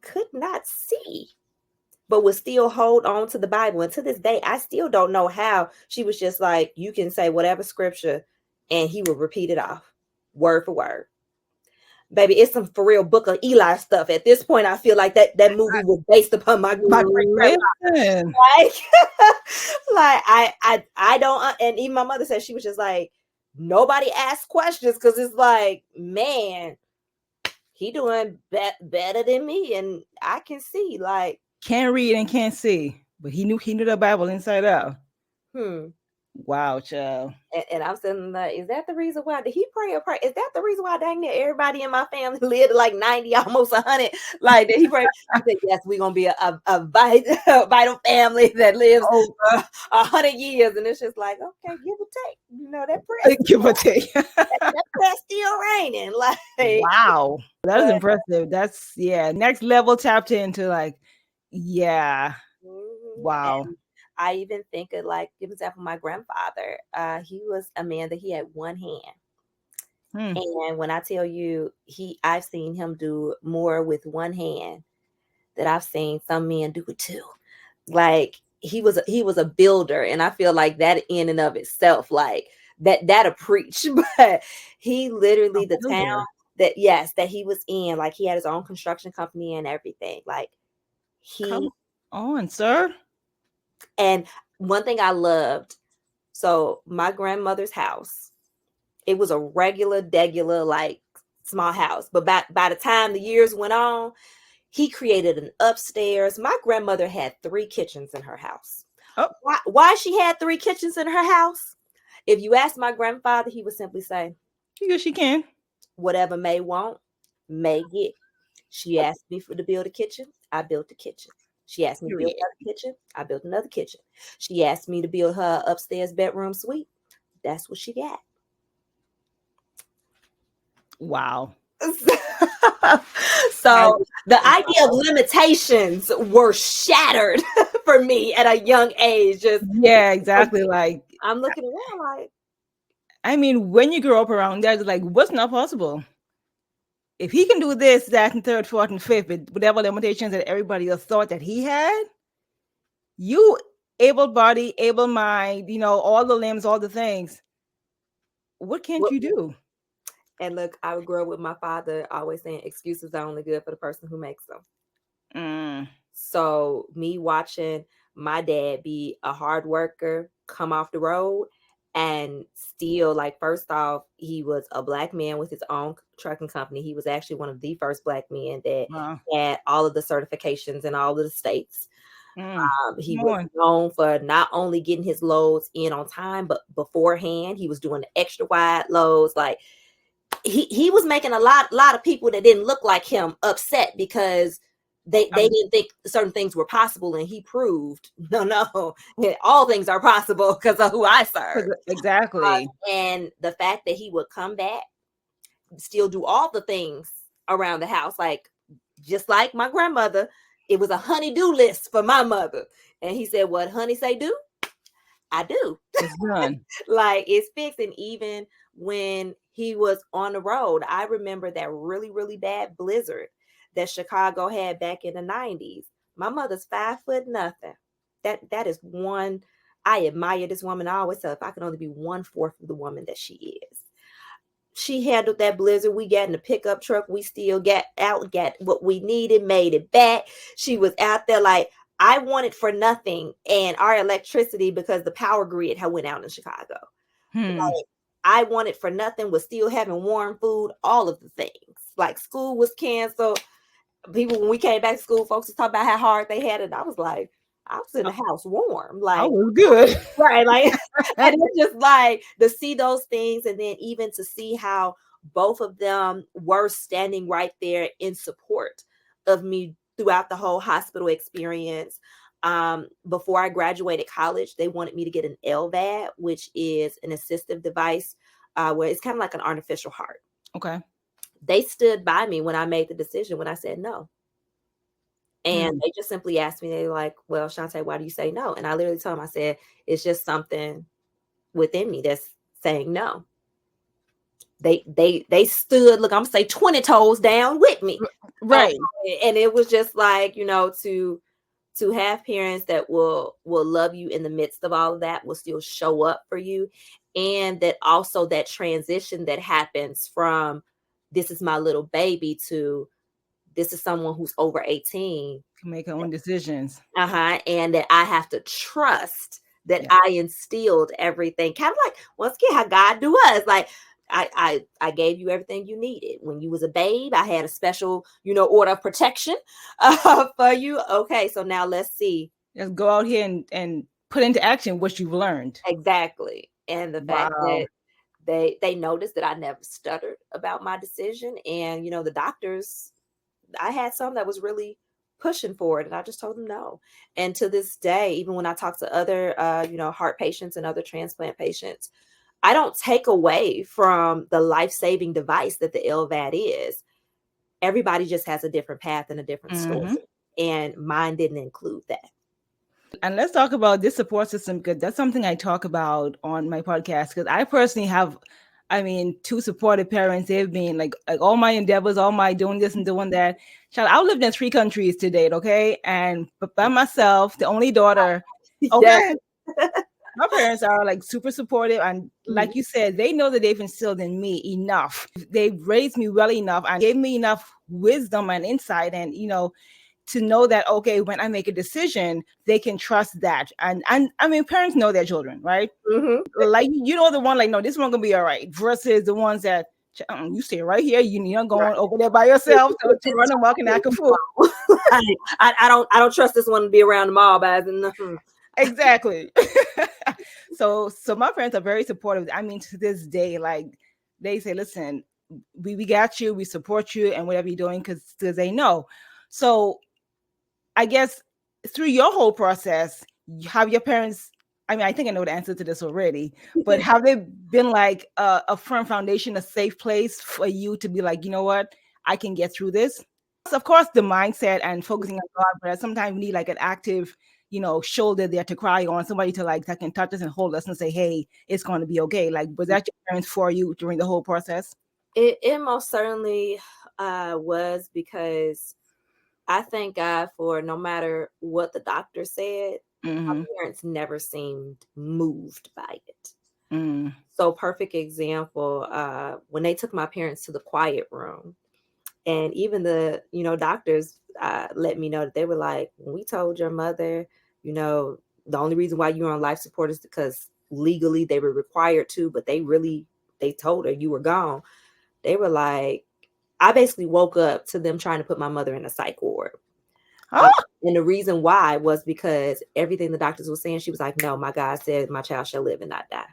could not see, but would still hold on to the Bible. And to this day, I still don't know how she was just like, you can say whatever scripture and he would repeat it off word for word. Baby, it's some for real Book of Eli stuff. At this point, I feel like that movie was based upon my great grandfather. Like, I don't, and even my mother said, she was just like, nobody asked questions, because it's like, man, he doing better than me, and I can see, like, can't read and can't see, but he knew the Bible inside out. Wow, child. And I'm saying, like, is that the reason why? Did he pray a prayer? Is that the reason why dang near everybody in my family lived like 90, almost 100? Like, did he pray? He said, yes, we're going to be a vital family that lives 100 years. And it's just like, okay, give or take. You know, that prayer. Give or take. that prayer still raining. Like, wow. That is impressive. That's, next level tapped into, like, wow. And I even think of, like, give example, my grandfather. He was a man that he had one hand. And when I tell you, I've seen him do more with one hand that I've seen some men do with two. Like, he was a builder, and I feel like that in and of itself, like, that'll preach. But he literally, the town that he was in, like, he had his own construction company and everything. Like, come on, sir. And one thing I loved, so my grandmother's house, it was a degular, like, small house. But by the time the years went on, he created an upstairs. My grandmother had 3 kitchens in her house. Why she had 3 kitchens in her house? If you ask my grandfather, he would simply say, because she can. Whatever May want, May get. She asked me to build a kitchen. I built a kitchen. She asked me to build another kitchen. I built another kitchen. She asked me to build her upstairs bedroom suite. That's what she got. Wow. So the idea of limitations were shattered for me at a young age. Just exactly. Like, I'm looking around like, I mean, when you grow up around that, it's like, what's not possible? If he can do this, that, and third, fourth, and fifth, with whatever limitations that everybody else thought that he had, you able body, able mind, all the limbs, all the things. What can't you do? And look, I would grow up with my father always saying excuses are only good for the person who makes them. So me watching my dad be a hard worker, come off the road, and still, like, first off, he was a Black man with his own trucking company. He was actually one of the first Black men that had all of the certifications in all of the states. He was known for not only getting his loads in on time, but beforehand, he was doing the extra wide loads. Like, he was making a lot of people that didn't look like him upset because they didn't think certain things were possible, and he proved no, all things are possible because of who I serve. Exactly. And the fact that he would come back, still do all the things around the house, like, just like my grandmother, it was a honey-do list for my mother, and he said, what honey say do, I do. It's done. Like, it's fixed. And even when he was on the road, I remember that really, really bad blizzard that Chicago had back in the 90s. My mother's 5 foot nothing. That is one. I admire this woman. I always tell, if I could only be 1/4 of the woman that she is. She handled that blizzard. We got in the pickup truck. We still got what we needed, made it back. She was out there like, I wanted for nothing, and our electricity, because the power grid had went out in Chicago. Like, I wanted for nothing, was still having warm food, all of the things. Like, school was canceled. People, when we came back to school, folks was talking about how hard they had it. I was like, I was in the house warm. I Like, was good. right, like, and it's just like to see those things, and then even to see how both of them were standing right there in support of me throughout the whole hospital experience. Before I graduated college, they wanted me to get an LVAD, which is an assistive device, where it's kind of like an artificial heart. Okay. They stood by me when I made the decision, when I said no. And they just simply asked me, they're like, well, Shaunte, why do you say no? And I literally told them, I said, it's just something within me that's saying no. They stood, look, I'm gonna say 20 toes down with me. Right. And it was just like, to have parents that will love you in the midst of all of that, will still show up for you. And that also that transition that happens from this is my little baby to this is someone who's over 18. Can make her own decisions. And that I have to trust that Yeah. I instilled everything, kind of like, once again, how God do us. Like, I gave you everything you needed. When you was a babe, I had a special, order of protection for you. Okay, so now let's see. Just go out here and put into action what you've learned. Exactly. And the fact Wow. that they noticed that I never stuttered about my decision. And, the doctors, I had some that was really pushing for it, and I just told them no. And to this day, even when I talk to other, heart patients and other transplant patients, I don't take away from the life-saving device that the LVAD is. Everybody just has a different path and a different story. And mine didn't include that. And let's talk about this support system, because that's something I talk about on my podcast. Because I personally have, two supportive parents. They've been like all my endeavors, all my doing this and doing that. Child, I lived in 3 countries to date, okay? And by myself, the only daughter, okay? My parents are like super supportive, and like you said, they know that they've instilled in me enough. They've raised me well enough and gave me enough wisdom and insight, and to know that, okay, when I make a decision, they can trust that. And parents know their children, right? Like, the one like, no, this one gonna be all right, versus the ones that you stay right here, you're going over there by yourself to run amok and act a fool. I don't trust this one to be around the mall, guys. Exactly. So my parents are very supportive. To this day, like, they say, listen, we got you, we support you and whatever you're doing, because they know. So I guess through your whole process, have your parents, I think I know the answer to this already, but have they been like a firm foundation, a safe place for you to be like, you know what, I can get through this? Of course, the mindset and focusing on God, but sometimes we need like an active, shoulder there to cry on, somebody to like that can touch us and hold us and say, hey, it's going to be okay. Like, was that your parents for you during the whole process? It most certainly was, because I thank God for, no matter what the doctor said, my parents never seemed moved by it. So perfect example, when they took my parents to the quiet room, and even the, doctors let me know that they were like, when we told your mother, the only reason why you're on life support is because legally they were required to, but they told her you were gone. They were like, I basically woke up to them trying to put my mother in a psych ward. And the reason why was because everything the doctors were saying, she was like, no, my God said my child shall live and not die.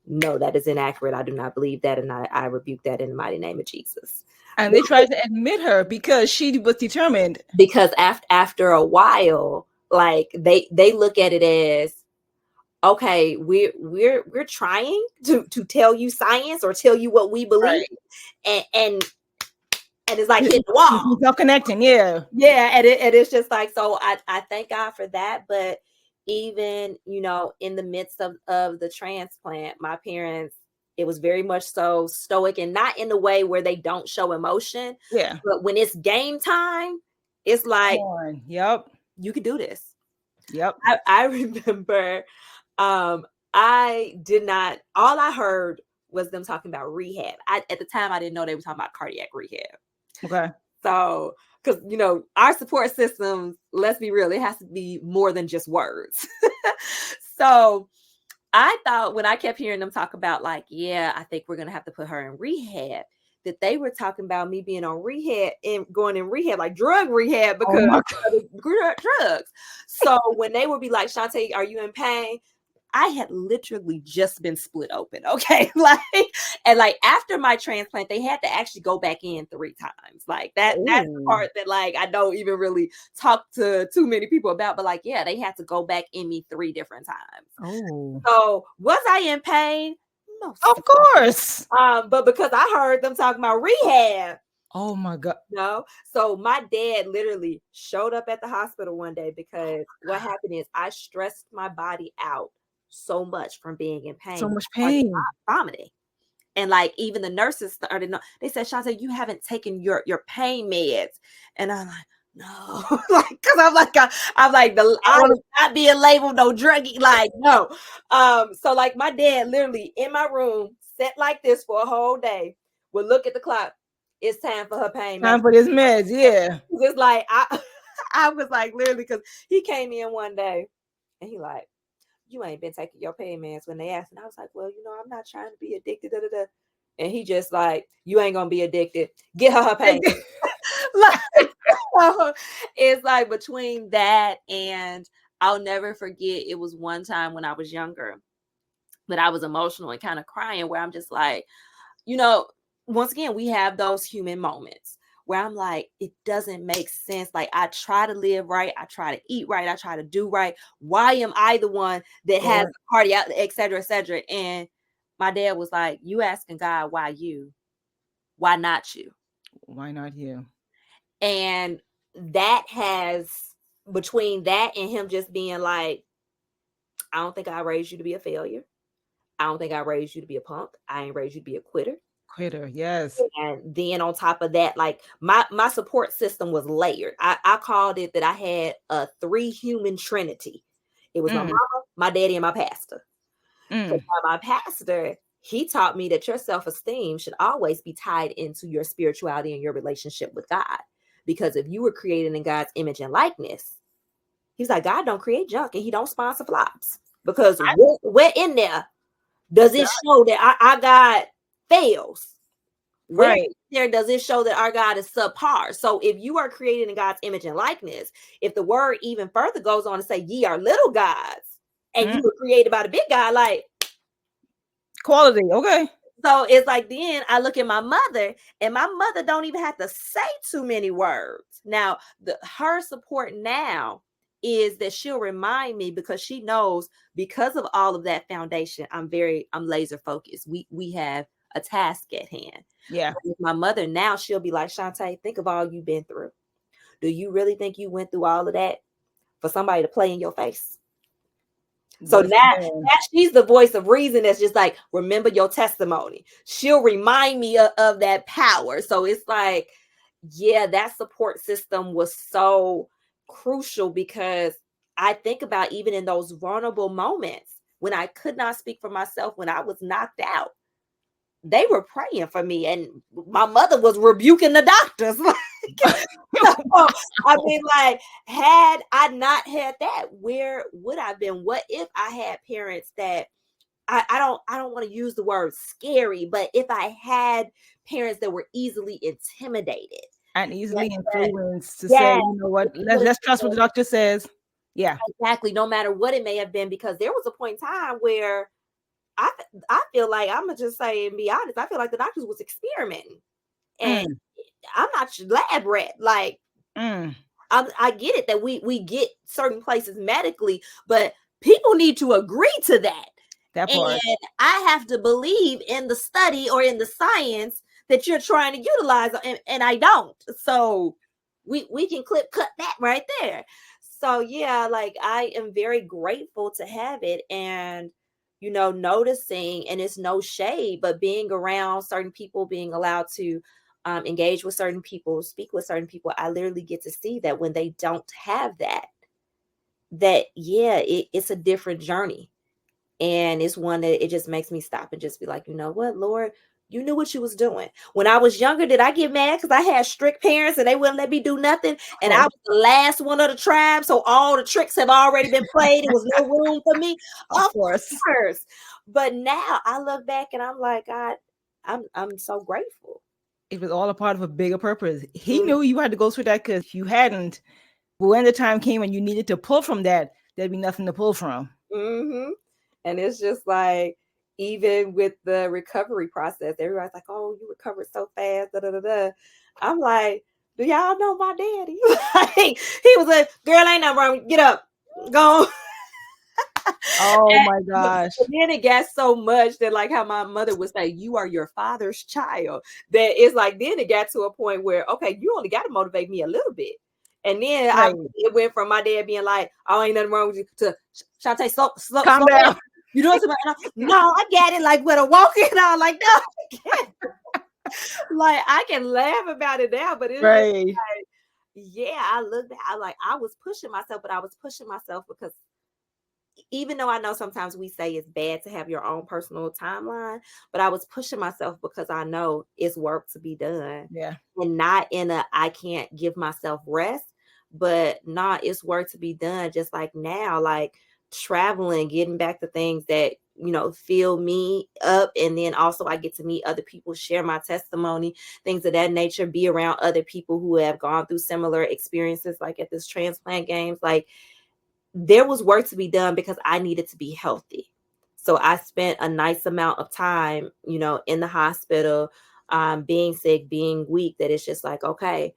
No, that is inaccurate. I do not believe that. And I rebuke that in the mighty name of Jesus. And they tried to admit her because she was determined. Because after a while, like they look at it as, okay, we're trying to tell you science or tell you what we believe. Right. And it's like hitting the wall. Not connecting, yeah. And it's just like, so I thank God for that. But even, in the midst of the transplant, my parents, it was very much so stoic, and not in the way where they don't show emotion. Yeah. But when it's game time, it's like, yep, you can do this. Yep. I remember I did not, all I heard was them talking about rehab. At the time, I didn't know they were talking about cardiac rehab. Okay. So, because, our support systems, let's be real, it has to be more than just words. So I thought, when I kept hearing them talk about like, yeah, I think we're going to have to put her in rehab, that they were talking about me being on rehab and going in rehab, like drug rehab, because my of the drugs. So when they would be like, Shaunte, are you in pain? I had literally just been split open. Okay. And after my transplant, they had to actually go back in 3 times. That's the part that I don't even really talk to too many people about, but yeah, they had to go back in me 3 different times. Oh. So was I in pain? No. Of course. But because I heard them talking about rehab. Oh my God. No. So my dad literally showed up at the hospital one day because what happened is I stressed my body out so much from being in pain. So much pain. Vomiting. And even the nurses started, they said, Shaunte, you haven't taken your pain meds. And I'm like, no, because I was not being labeled no druggie, no. So my dad literally in my room sat like this for a whole day, would look at the clock. It's time for her pain. Time for this meds, yeah. It's I was literally, because he came in one day and he you ain't been taking your pain meds when they asked. And I was like, well, I'm not trying to be addicted. Da, da, da. And he just you ain't gonna be addicted. Get her pain. It's between that and I'll never forget. It was one time when I was younger, but I was emotional and kind of crying, where I'm just once again, we have those human moments where I'm it doesn't make sense. I try to live right. I try to eat right. I try to do right. Why am I the one that has the party out, et cetera, et cetera? And my dad was you asking God, why you? Why not you? Why not you? And that has, between that and him just being I don't think I raised you to be a failure. I don't think I raised you to be a punk. I ain't raised you to be a quitter. Yes. And then on top of that, my support system was layered. I called it that I had a 3 human trinity. It was my mama, my daddy, and my pastor. So my pastor, he taught me that your self-esteem should always be tied into your spirituality and your relationship with God. Because if you were created in God's image and likeness, he's God don't create junk and he don't sponsor flops. Because where in there does it show that our God fails? Where there does it show that our God is subpar? So if you are created in God's image and likeness, if the word even further goes on to say, ye are little gods, and you were created by the big God, quality. Okay. So it's then I look at my mother, and my mother don't even have to say too many words. Now, her support now is that she'll remind me, because she knows, because of all of that foundation, I'm laser focused. We have a task at hand. Yeah. With my mother now, she'll be like, Shaunte, think of all you've been through. Do you really think you went through all of that for somebody to play in your face? So now she's the voice of reason. That's just remember your testimony. She'll remind me of that power. So it's yeah, that support system was so crucial, because I think about even in those vulnerable moments when I could not speak for myself, when I was knocked out, they were praying for me, and my mother was rebuking the doctors. I mean, had I not had that, where would I have been? What if I had parents that I don't want to use the word scary, but if I had parents that were easily intimidated and easily influenced to say, you know what, let's trust what the doctor says. Yeah, exactly. No matter what it may have been, because there was a point in time where I feel I'm gonna just say and be honest. I feel the doctors was experimenting, and I'm not your lab rat. I get it that we get certain places medically, but people need to agree to that. That part. And I have to believe in the study or in the science that you're trying to utilize, and I don't. So we can cut that right there. So yeah, I am very grateful to have it, and noticing, and it's no shade, but being around certain people, being allowed to engage with certain people, speak with certain people, I literally get to see that when they don't have that yeah, it's a different journey. And it's one that it just makes me stop and just be like, you know what, Lord, you knew what you was doing. When I was younger, did I get mad because I had strict parents and they wouldn't let me do nothing? And I was the last one of the tribe, so all the tricks have already been played. It was no room for me. Of course. But now I look back and I'm like, God, I'm so grateful. It was all a part of a bigger purpose. He Mm-hmm. knew you had to go through that because if you hadn't, when the time came and you needed to pull from that, there'd be nothing to pull from. Mm-hmm. And it's just like, even with the recovery process, everybody's like, "Oh, you recovered so fast." Da, da, da, da. I'm like, do y'all know my daddy? Like, he was like, "Girl, ain't nothing wrong. Get up, go." Oh And my gosh. then it got so much that, like how my mother would say, "You are your father's child." That it's like, then it got to a point where, okay, you only got to motivate me a little bit. And then Right. it went from my dad being like, "Oh, ain't nothing wrong with you," to Shaunte, slow, slow, Calm slow down. down. You doing something? No, I get it. Like with a walking, I was like, no, I can't. Like I can laugh about it now, but it's just Right. like, yeah, I look back, I was pushing myself, but I was pushing myself because even though I know sometimes we say it's bad to have your own personal timeline, but I was pushing myself because I know it's work to be done. Yeah. And not in a I can't give myself rest, but nah, it's work to be done. Just like now, like traveling, getting back to things that fill me up, and then also I get to meet other people, share my testimony, things of that nature, be around other people who have gone through similar experiences, like at this transplant games. Like there was work to be done because I needed to be healthy. So I spent a nice amount of time, in the hospital, being sick, being weak, that it's just like, okay,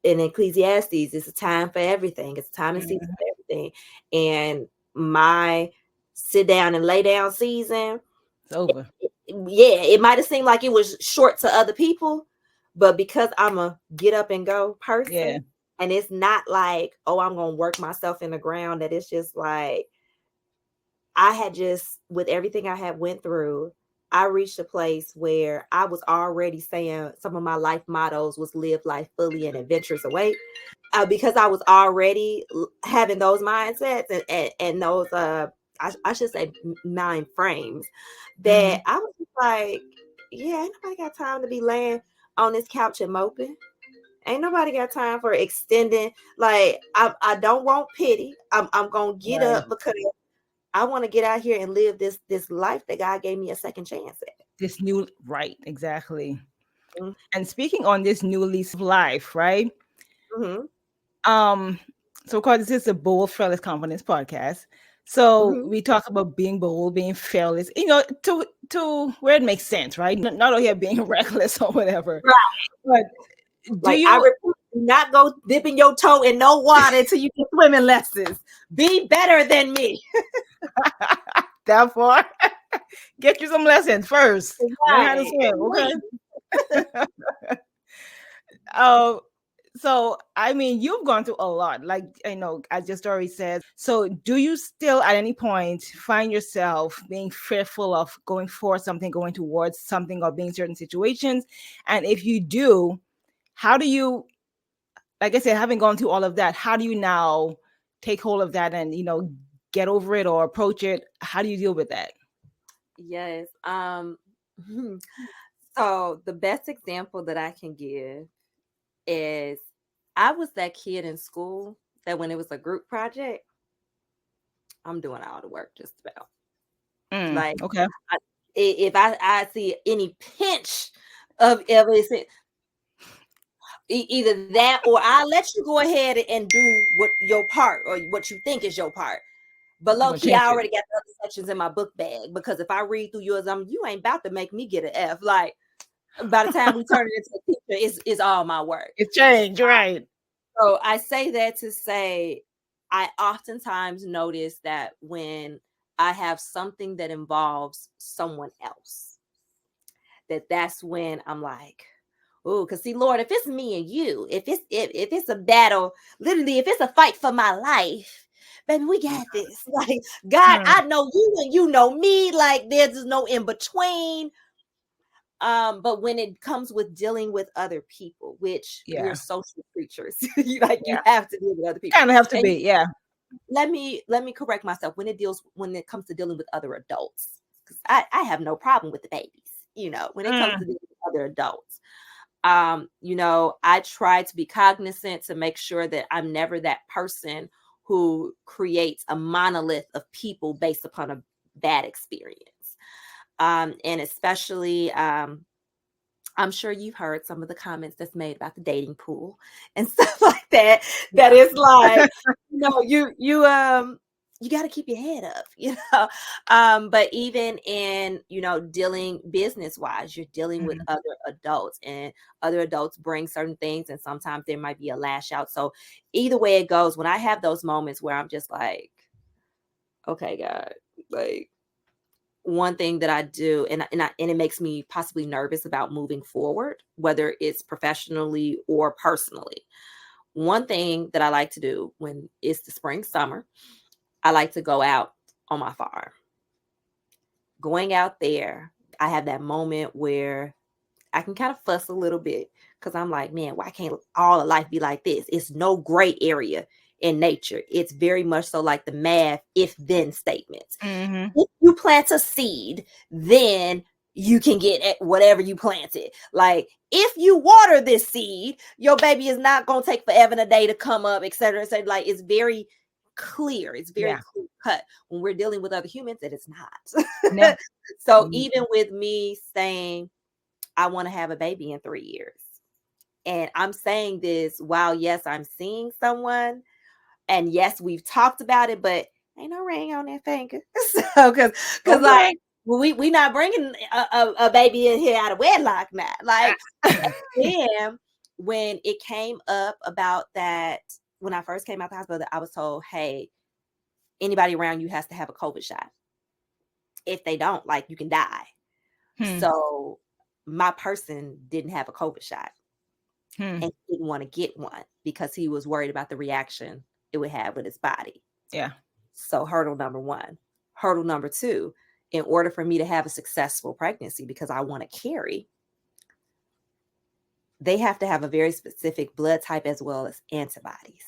in Ecclesiastes, it's a time for everything. It's a time and season Mhm. for everything. And my sit down and lay down season, It's over. yeah, it might have seemed like it was short to other people, but because I'm a get up and go Yeah. person, and it's not like, oh, I'm gonna work myself in the ground, that it's just like I had just, with everything I had went through, I reached a place where I was already saying some of my life mottos was live life fully and adventures away. Because I was already having those mindsets and those I should say mind frames, that Hmm. I was just like, yeah, ain't nobody got time to be laying on this couch and moping. Ain't nobody got time for extending. Like I don't want pity. I'm gonna get Right. up because I want to get out here and live this life that God gave me a second chance at. This new, right, exactly. Mm-hmm. And speaking on this new lease of life, right? Mm-hmm. Um, so of course this is a bold, fearless confidence podcast. So Mm-hmm. we talk about being bold, being fearless, to where it makes sense, right? Not only being reckless or whatever. Right. But do Like I you repeat, do not go dipping your toe in no water until you get swimming lessons. Be better than me. therefore get you some lessons first? Learn how to Right. swim, okay? Oh, so I mean, you've gone through a lot, like I know, as your story says. So, do you still, at any point, find yourself being fearful of going for something, going towards something, or being in certain situations? And if you do, how do you, like I said, having gone through all of that, how do you now take hold of that and get over it or approach it? How do you deal with that? Yes. So the best example that I can give is I was that kid in school that when it was a group project, I'm doing all the work just about. Like Okay. if I see any pinch of evidence, either that or I'll let you go ahead and do what your part or what you think is your part. But You're low gonna key, change I it. already got the other sections in my book bag, because if I read through yours, you ain't about to make me get an F. Like by the time we turn it into a picture, it's all my work. It's change, right? So I say that to say I oftentimes notice that when I have something that involves someone else, that's when I'm like, oh, because see, Lord, if it's me and you, if it's a battle, literally, if it's a fight for my life, baby, we got this. Like, God, Mm, I know you and you know me. Like, there's no in between. But when it comes with dealing with other people, which we're yeah. social creatures, you Yeah. have to deal with other people. Kind of have to And be, yeah. let me correct myself when it comes to dealing with other adults, because I have no problem with the babies. When it comes to Mm, dealing with other adults, I try to be cognizant to make sure that I'm never that person who creates a monolith of people based upon a bad experience. And especially I'm sure you've heard some of the comments that's made about the dating pool and stuff like that. That is like, you got to keep your head up. But even in, dealing business wise, you're dealing with other adults, and other adults bring certain things, and sometimes there might be a lash out. So either way it goes, when I have those moments where I'm just like, okay, God, like, one thing that I do, and it makes me possibly nervous about moving forward, whether it's professionally or personally. One thing that I like to do when it's the spring, summer, I like to go out on my farm. Going out there, I have that moment where I can kind of fuss a little bit, because I'm like, man, why can't all of life be like this? It's no gray area in nature. It's very much so like the math if-then statements. If you plant a seed, then you can get at whatever you planted. Like, if you water this seed, your baby is not going to take forever and a day to come up, et cetera, et cetera. Like, it's very clear. It's very clear cut. When we're dealing with other humans, it is not. No. So even with me saying, I want to have a baby in 3 years, and I'm saying this while, yes, I'm seeing someone, and yes, we've talked about it, but ain't no ring on that finger. So, because like, we not bringing a baby in here out of wedlock now. Like, then when it came up about that, when I first came out the hospital, I was told, hey, anybody around you has to have a COVID shot. If they don't, like, you can die. So my person didn't have a COVID shot and didn't want to get one because he was worried about the reaction it would have with his body. Yeah. So hurdle number one. Hurdle number two, in order for me to have a successful pregnancy, because I want to carry, they have to have a very specific blood type as well as antibodies.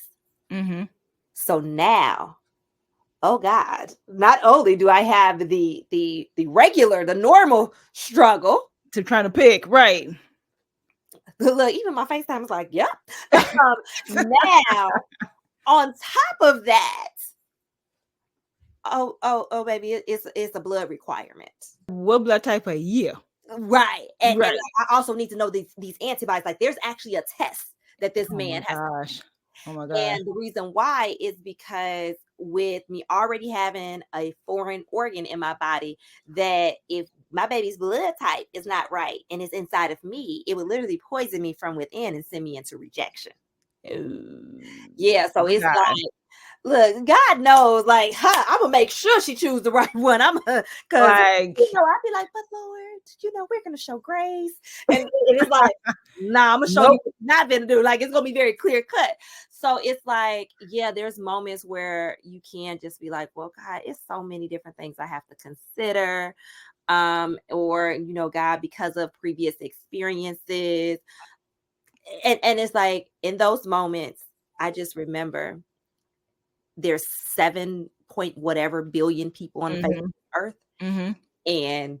So now, oh God, not only do I have the regular, the normal struggle to try to pick, right? Look, even my FaceTime was like, yep. Now, on top of that, oh, baby, it's a blood requirement. What blood type are you? Right. And like, I also need to know these antibodies. Like, there's actually a test that this man has. Oh my gosh. And the reason why is because with me already having a foreign organ in my body, that if my baby's blood type is not right and it's inside of me, it would literally poison me from within and send me into rejection. Yeah, so it's like, look, God knows, like, I'm gonna make sure she choose the right one. Because I'd be like, but Lord, we're gonna show grace, and it's like, nah, I'm gonna show you what you're not gonna do. Like, it's gonna be very clear cut. So it's like, yeah, there's moments where you can just be like, well, God, it's so many different things I have to consider, or God, because of previous experiences, and it's like, in those moments, I just remember, there's 7 point whatever billion people on the face of the earth. And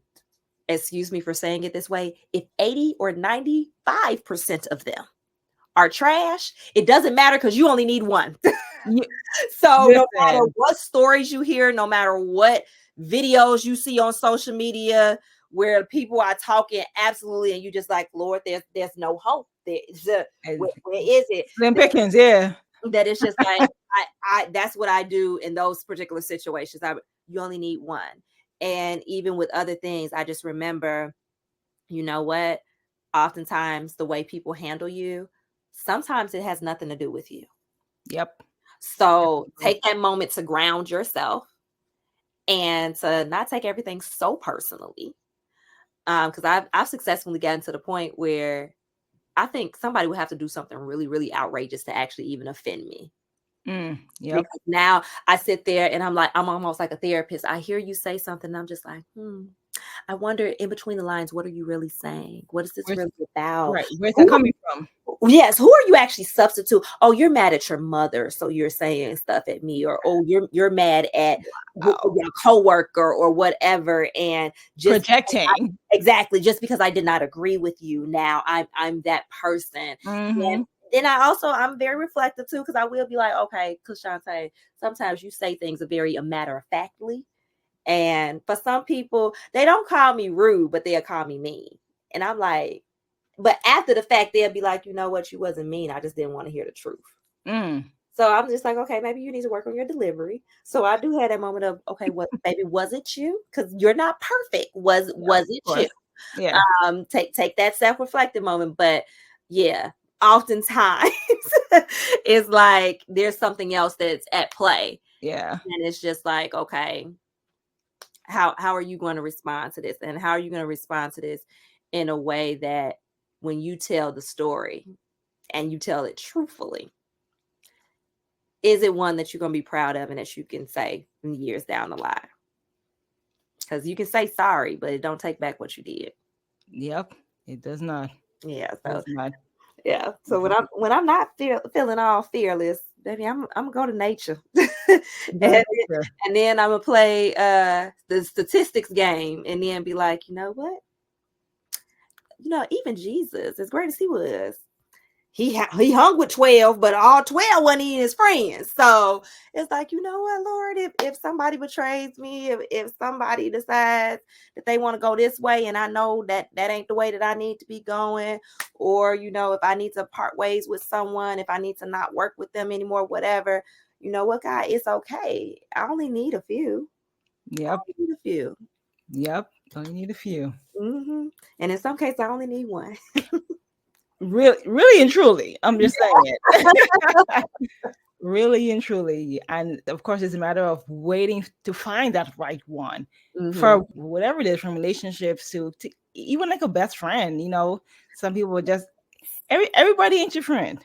excuse me for saying it this way, if 80 or 95% of them are trash, it doesn't matter, because you only need one. So no matter what stories you hear, no matter what videos you see on social media where people are talking absolutely, and you just like, Lord, there's no hope. Where is it? Slim pickings, yeah. That it's just like, I that's what I do in those particular situations. You only need one. And even with other things, I just remember, you know what? Oftentimes the way people handle you, sometimes it has nothing to do with you. Yep. So take that moment to ground yourself and to not take everything so personally. Because I've successfully gotten to the point where I think somebody would have to do something really, really outrageous to actually even offend me. Because now I sit there and I'm like, I'm almost like a therapist. I hear you say something, and I'm just like, I wonder, in between the lines, what are you really saying? What is this really about? Right. Where's that coming from? Yes, who are you actually substitute? Oh, you're mad at your mother, so you're saying stuff at me, or oh, you're mad at your coworker or whatever, and just projecting. Exactly, just because I did not agree with you, now I'm that person. And then I'm very reflective too, because I will be like, okay, because Shaunte, sometimes you say things very matter of factly, and for some people, they don't call me rude, but they'll call me mean, and I'm like, But after the fact, they'll be like, you know what, you wasn't mean. I just didn't want to hear the truth. Mm. So I'm just like, okay, maybe you need to work on your delivery. So I do have that moment of, okay, what, baby, was it you? Because you're not perfect. Was Of it you? course. Yeah. Take that self-reflective moment. But yeah, oftentimes it's like there's something else that's at play. Yeah. And it's just like, okay, how are you going to respond to this? And how are you going to respond to this in a way that when you tell the story and you tell it truthfully, is it one that you're going to be proud of and that you can say years down the line? Because you can say sorry, but it don't take back what you did. Yep. It does not. Yeah. It So does not. yeah. So when I'm not feeling all fearless, baby, I'm gonna go to nature. Go to and, nature. and then I'm gonna play the statistics game and then be like, you know what? You know, even Jesus, as great as he was, he hung with 12, but all 12 wasn't even his friends. So it's like, you know what, Lord, if somebody betrays me, if somebody decides that they want to go this way, and I know that ain't the way that I need to be going, or, you know, if I need to part ways with someone, if I need to not work with them anymore, whatever, you know what, God, it's okay. I only need a few. I Yep. only need a few. Yep. Only need a few. Mm-hmm. And in some cases, I only need one. Really and truly. I'm just saying it. Really and truly. And of course, it's a matter of waiting to find that right one Mm-hmm. for whatever it is, from relationships to even like a best friend. Some people just everybody ain't your friend.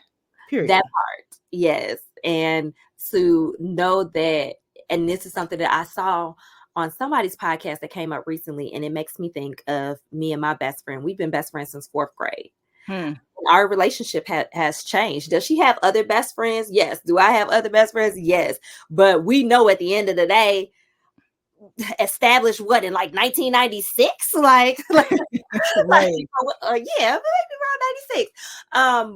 Period. That part, yes. And to know that, and this is something that I saw on somebody's podcast that came up recently, and it makes me think of me and my best friend. We've been best friends since 4th grade. Hmm. Our relationship has changed. Does she have other best friends? Yes. Do I have other best friends? Yes. But we know at the end of the day, established what in like 1996, like Right. yeah, maybe around 96.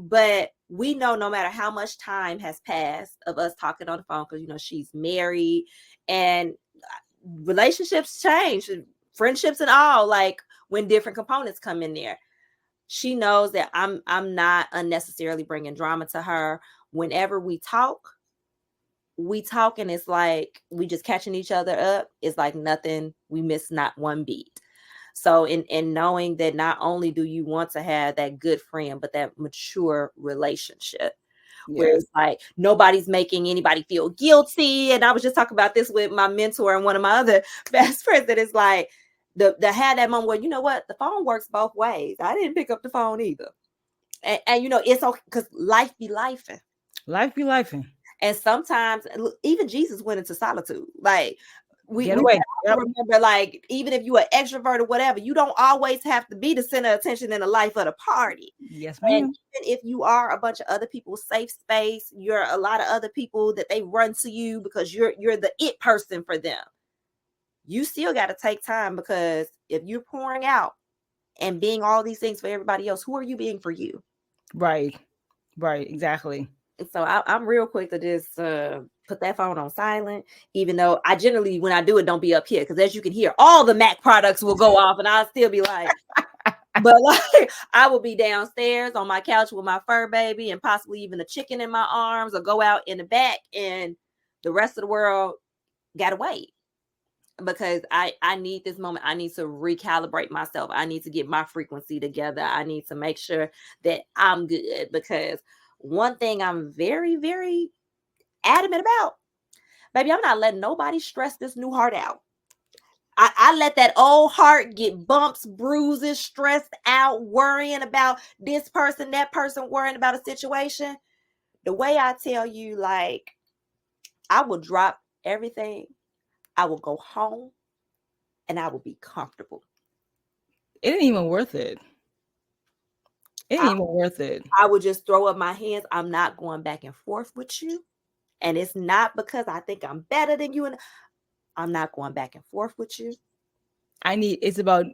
But we know no matter how much time has passed of us talking on the phone, because you know she's married and relationships change, friendships and all, like when different components come in there. She knows that I'm not unnecessarily bringing drama to her. Whenever we talk and it's like we just catching each other up. It's like nothing, we miss not one beat. So in knowing that not only do you want to have that good friend, but that mature relationship where Yes. it's like nobody's making anybody feel guilty. And I was just talking about this with my mentor and one of my other best friends, that is like the had that moment where, you know what, the phone works both ways. I didn't pick up the phone either. And you know, it's okay because life be lifing. Life be lifing. And sometimes even Jesus went into solitude. Like we Get have away. to Yep. remember, like, even if you are extrovert or whatever, you don't always have to be the center of attention in the life of the party. Yes, And ma'am. even if you are a bunch of other people's safe space, you're a lot of other people that they run to you because you're the it person for them. You still got to take time, because if you're pouring out and being all these things for everybody else, who are you being for you? Right. Right. Exactly. And so I'm real quick to just put that phone on silent, even though I generally, when I do it, don't be up here, because as you can hear, all the Mac products will go off and I'll still be like, but like I will be downstairs on my couch with my fur baby and possibly even a chicken in my arms, or go out in the back, and the rest of the world gotta wait, because I need this moment. I need to recalibrate myself. I need to get my frequency together. I need to make sure that I'm good, because one thing I'm very, very adamant about, baby, I'm not letting nobody stress this new heart out. I let that old heart get bumps, bruises, stressed out, worrying about this person, that person, worrying about a situation. The way I tell you, like, I will drop everything. I will go home and I will be comfortable. It ain't even worth it. It ain't I, even worth it. I would just throw up my hands. I'm not going back and forth with you. And it's not because I think I'm better than you. And I'm not going back and forth with you. It's about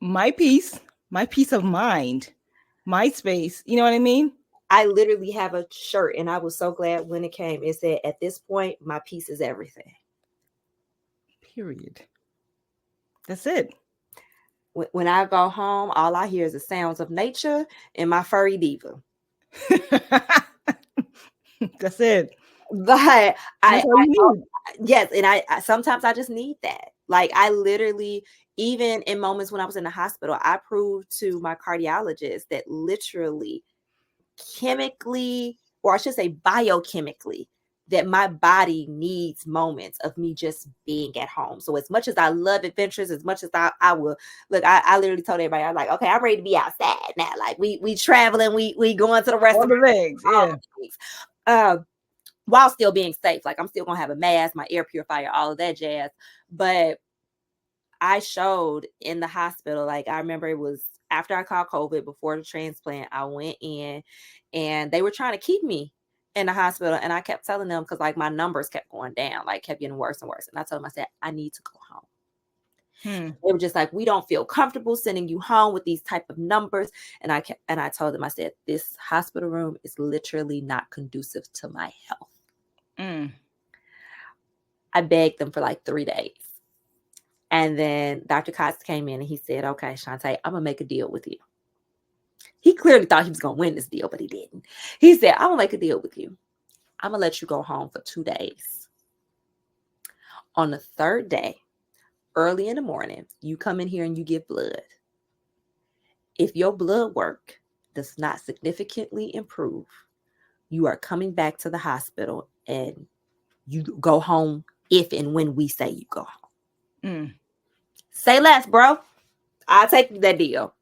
my peace of mind, my space. You know what I mean? I literally have a shirt, and I was so glad when it came. It said, "At this point, my peace is everything." Period. That's it. When I go home, all I hear is the sounds of nature and my furry diva. That's it. But That's all I you need. yes, and I sometimes I just need that. Like I literally, even in moments when I was in the hospital, I proved to my cardiologist that literally, chemically, or I should say biochemically, that my body needs moments of me just being at home. So as much as I love adventures, as much as I will look, I literally told everybody, I'm like, okay, I'm ready to be outside now. Like we traveling, we going to the All restaurant the legs. all Yeah. the weeks. While still being safe. Like I'm still gonna have a mask, my air purifier, all of that jazz. But I showed in the hospital, like I remember it was after I caught COVID, before the transplant, I went in and they were trying to keep me in the hospital. And I kept telling them, because like my numbers kept going down, like kept getting worse and worse. And I told them, I said, I need to go home. They were just like, we don't feel comfortable sending you home with these type of numbers. And I told them, I said, this hospital room is literally not conducive to my health. I begged them for like 3 days. And then Dr. Cox came in and he said, okay, Shaunte, I'm going to make a deal with you. He clearly thought he was going to win this deal, but he didn't. He said, I'm going to make a deal with you. I'm going to let you go home for 2 days. On the third day, early in the morning, you come in here and you give blood. If your blood work does not significantly improve, you are coming back to the hospital and you go home if and when we say you go home. Say less, bro. I'll take that deal.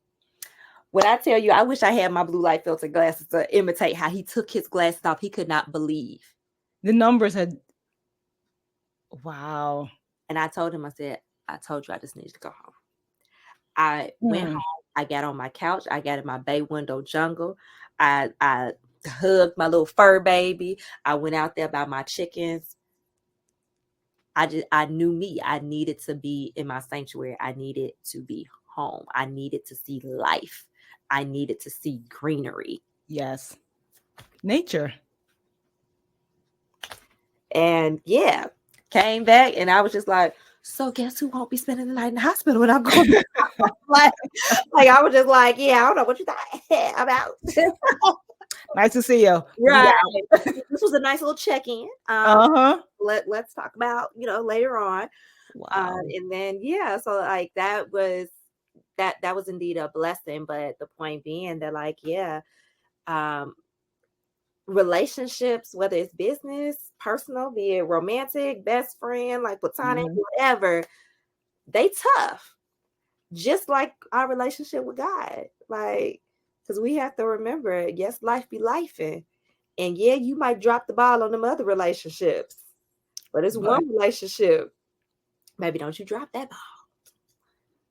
When I tell you, I wish I had my blue light filter glasses to imitate how he took his glasses off. He could not believe. The numbers had, wow. And I told him, I said, I told you I just needed to go home. I went home. I got on my couch. I got in my bay window jungle. I hugged my little fur baby. I went out there by my chickens. I knew me. I needed to be in my sanctuary. I needed to be home. I needed to see life. I needed to see greenery. Yes. Nature. And yeah, came back and I was just like, so guess who won't be spending the night in the hospital when I'm going like I was just like, yeah, I don't know what you thought about. Nice to see you. Right. This was a nice little check-in. Let's talk about, later on. Wow. And then so like that was indeed a blessing. But the point being that like, relationships, whether it's business, personal, be it romantic, best friend, like platonic, whatever, they tough. Just like our relationship with God. Like, because we have to remember, yes, life be lifing. And yeah, you might drop the ball on them other relationships. But it's one relationship. Maybe don't you drop that ball.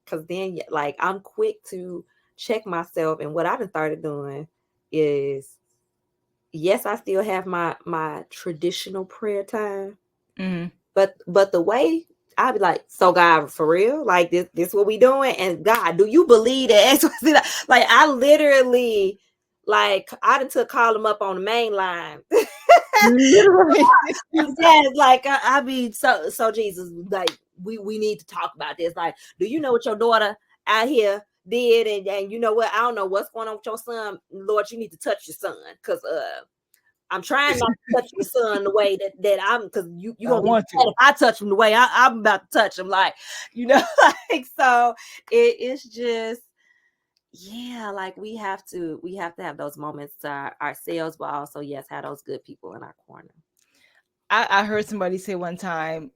Because then, like, I'm quick to check myself. And what I've started doing is, yes, I still have my traditional prayer time. But the way I'd be like, so God, for real? Like this what we doing? And God, do you believe that? Like I literally, like I done took call him up on the main line. Literally. Yes, like I mean, so Jesus, like we need to talk about this. Like, do you know what your daughter out here did? And you know what? I don't know what's going on with your son. Lord, you need to touch your son. Cause I'm trying not to touch your son the way that I'm, because you gonna be mad if I touch him the way I'm about to touch him, like, like, so it's just, like we have to have those moments to ourselves, but also have those good people in our corner. I heard somebody say one time,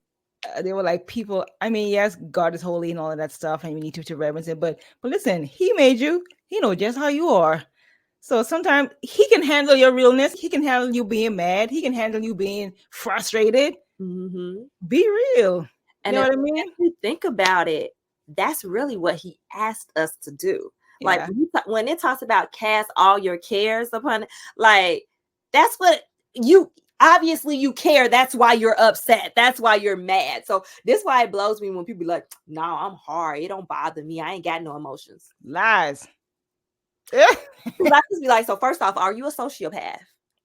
they were like, people, I mean, yes, God is holy and all of that stuff, and we need to reverence it, but listen, he made you, he knows just how you are. So sometimes he can handle your realness. He can handle you being mad. He can handle you being frustrated. Be real. And you know what I mean? If you think about it, that's really what he asked us to do. Like when it talks about cast all your cares upon, like that's what you obviously you care. That's why you're upset. That's why you're mad. So this is why it blows me when people be like, "No, I'm hard. It don't bother me. I ain't got no emotions." Lies. I just be like, so first off, are you a sociopath?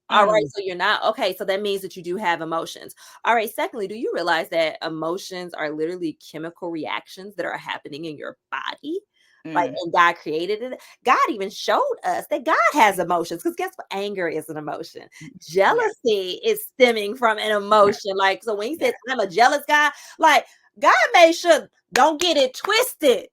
All right, so you're not. Okay, so that means that you do have emotions. All right, secondly, do you realize that emotions are literally chemical reactions that are happening in your body? Like, Mm. and God created it. God even showed us that God has emotions. Because guess what? Anger is an emotion. Yes. Jealousy is stemming from an Yes. emotion. Like, so when he Yes. says, I'm a jealous guy, like, God made sure, don't get it twisted.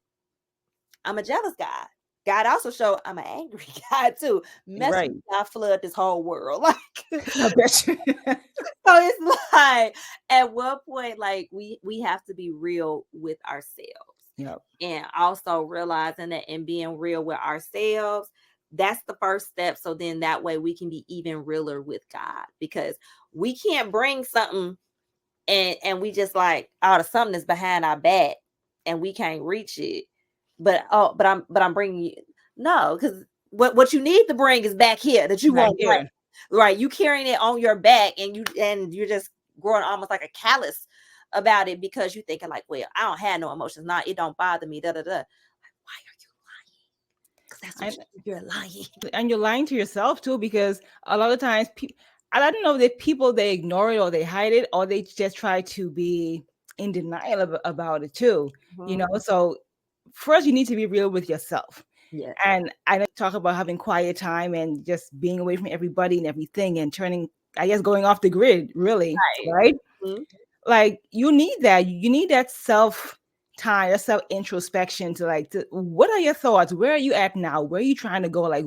I'm a jealous guy. God also showed I'm an angry guy too. Mess Right. with me, I flood this whole world. Like, I bet you. so it's like at one point, like we have to be real with ourselves. Yep. And also realizing that and being real with ourselves, that's the first step. So then that way we can be even realer with God, because we can't bring something and we just like out of something that's behind our back and we can't reach it. But I'm bringing you, no, because what you need to bring is back here that you Right won't bring. here. Right, you carrying it on your back and you're just growing almost like a callus about it because you're thinking like, well, I don't have no emotions. Nah, it don't bother me. Da da da. Why are you lying? Because that's what And you're lying. and you're lying to yourself too, because a lot of times I don't know that people, they ignore it or they hide it or they just try to be in denial about it too. Mhm. So first you need to be real with yourself. Yes. And I know you talk about having quiet time and just being away from everybody and everything and turning, I guess, going off the grid, really, Right. right? Mhm. Like you need that. You need that self time, that self introspection to like, what are your thoughts? Where are you at now? Where are you trying to go? Like,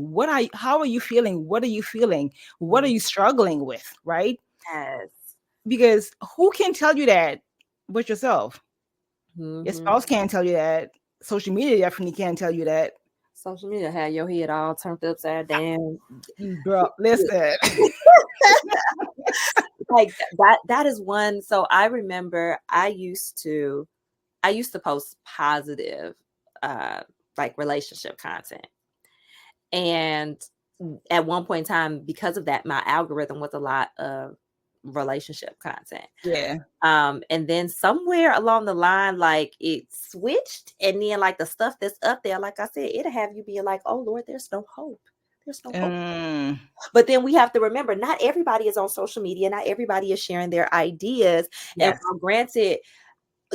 how are you feeling? What are you feeling? What are Mhm. you struggling with? Right? Yes. Because who can tell you that but yourself? Your Mhm. spouse can't tell you that. Social media definitely can't tell you that. Social media had your head all turned upside down. Girl, listen. Like that is one. So I remember I used to post positive uh like relationship content. And at one point in time, because of that, my algorithm was a lot of relationship content. Yeah. And then somewhere along the line, like it switched, and then like the stuff that's up there, like I said, it'll have you being like, oh Lord, there's no hope. There's no hope. Mm, But then we have to remember, not everybody is on social media, not everybody is sharing their ideas. And yes. while granted,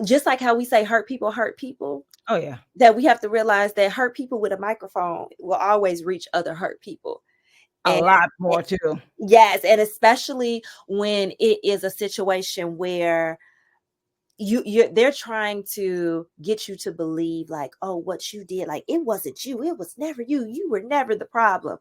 just like how we say hurt people, Oh yeah. that we have to realize that hurt people with a microphone will always reach other hurt people. A And lot more too. yes, and especially when it is a situation where they're trying to get you to believe like, oh, what you did, like it wasn't you, it was never you, you were never the problem.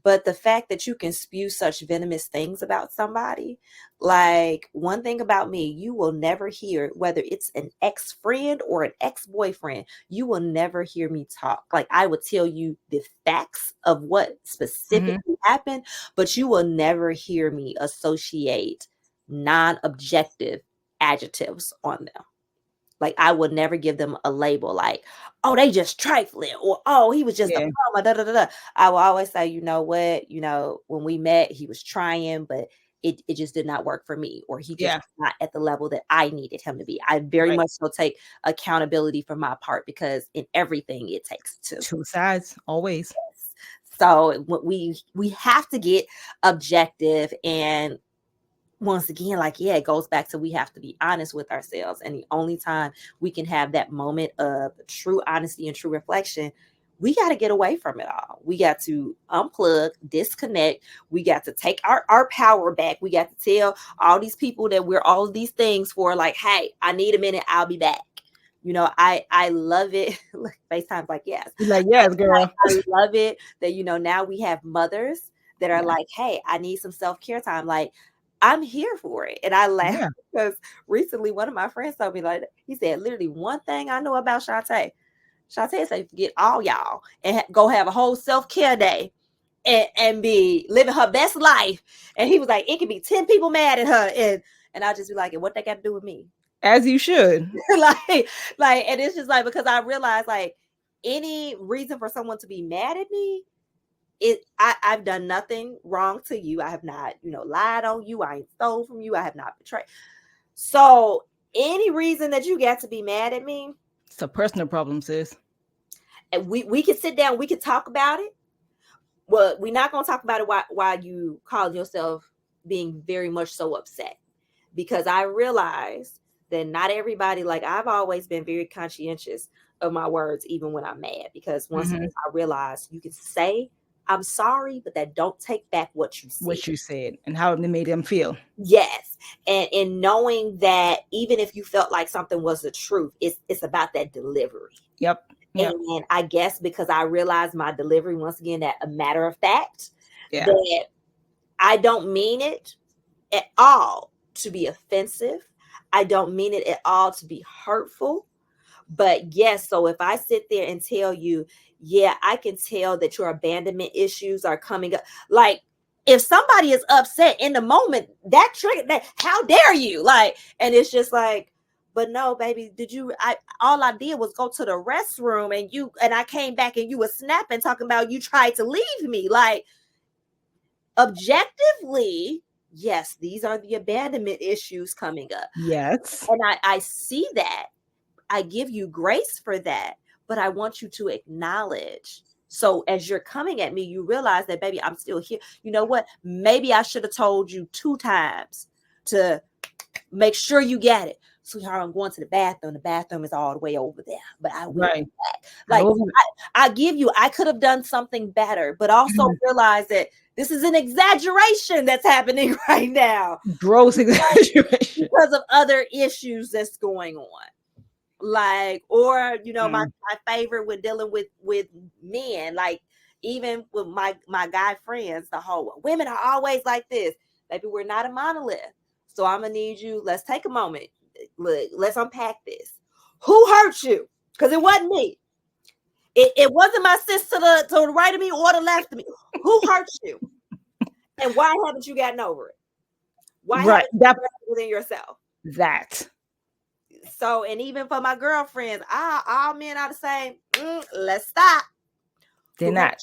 But the fact that you can spew such venomous things about somebody, like one thing about me, you will never hear, whether it's an ex-friend or an ex-boyfriend, you will never hear me talk. Like I would tell you the facts of what Hmm. specifically happened, but you will never hear me associate non-objective adjectives on them. Like I would never give them a label like, oh, they just trifling, or oh, he was just a Yeah. plumber. Da, da, da, da. I will always say, you know what, when we met, he was trying, but it just did not work for me, or he just Yeah. was not at the level that I needed him to be. I very Right. much so take accountability for my part, because in everything it takes two. Two sides always. So we have to get objective. And once again, like, yeah, it goes back to, we have to be honest with ourselves. And the only time we can have that moment of true honesty and true reflection, we got to get away from it all. We got to unplug, disconnect. We got to take our power back. We got to tell all these people that we're all of these things for, like, hey, I need a minute, I'll be back. I love it. FaceTime's like, yes. You're like, yes, girl. I love it that, now we have mothers that are Yeah. like, hey, I need some self-care time. Like, I'm here for it. And I laugh Yeah. because recently one of my friends told me, like, he said, literally one thing I know about Shaunte. Shaunte said, forget all y'all and go have a whole self-care day and be living her best life. And he was like, it could be 10 people mad at her. And I'll just be like, and what they got to do with me? As you should. And it's just like, because I realized, like, any reason for someone to be mad at me, I've done nothing wrong to you. I have not, lied on you. I ain't stole from you. I have not betrayed. So any reason that you got to be mad at me, It's a personal problem, sis. and we can sit down, we can talk about it. Well, we're not gonna talk about it while you call yourself being very much so upset. Because I realized that not everybody, like, I've always been very conscientious of my words, even when I'm mad, because once Mm-hmm. again, I realize you can say I'm sorry, but that don't take back what you said. What you said and how it made them feel. Yes. And in knowing that even if you felt like something was the truth, it's about that delivery. Yep. Yep. And I guess because I realized my delivery, once again, that a matter of fact, Yeah. that I don't mean it at all to be offensive. I don't mean it at all to be hurtful. But yes, so if I sit there and tell you, yeah, I can tell that your abandonment issues are coming up. Like, if somebody is upset in the moment, that trigger, that, how dare you? Like, and it's just like, but no, baby, all I did was go to the restroom and I came back and you were snapping, talking about you tried to leave me. Like, objectively, yes, these are the abandonment issues coming up. Yes. And I see that. I give you grace for that, but I want you to acknowledge. So as you're coming at me, you realize that, baby, I'm still here. You know what? Maybe I should have told you 2 times to make sure you get it. Sweetheart, I'm going to the bathroom. The bathroom is all the way over there, but I will Right. be back. Like, I give you, I could have done something better, but also realize that this is an exaggeration that's happening right now. Gross exaggeration. Because of other issues that's going on. Like, or my favorite with dealing with men, like even with my guy friends, the whole women are always like this. Maybe we're not a monolith. So I'm gonna need you. Let's take a moment. Look, let's unpack this. Who hurt you? Because it wasn't me. It wasn't my sister to the right of me or the left of me. Who hurt you? And why haven't you gotten over it? Why haven't you gotten within yourself? That. So, and even for my girlfriends, all men are the same. Let's stop. They're not.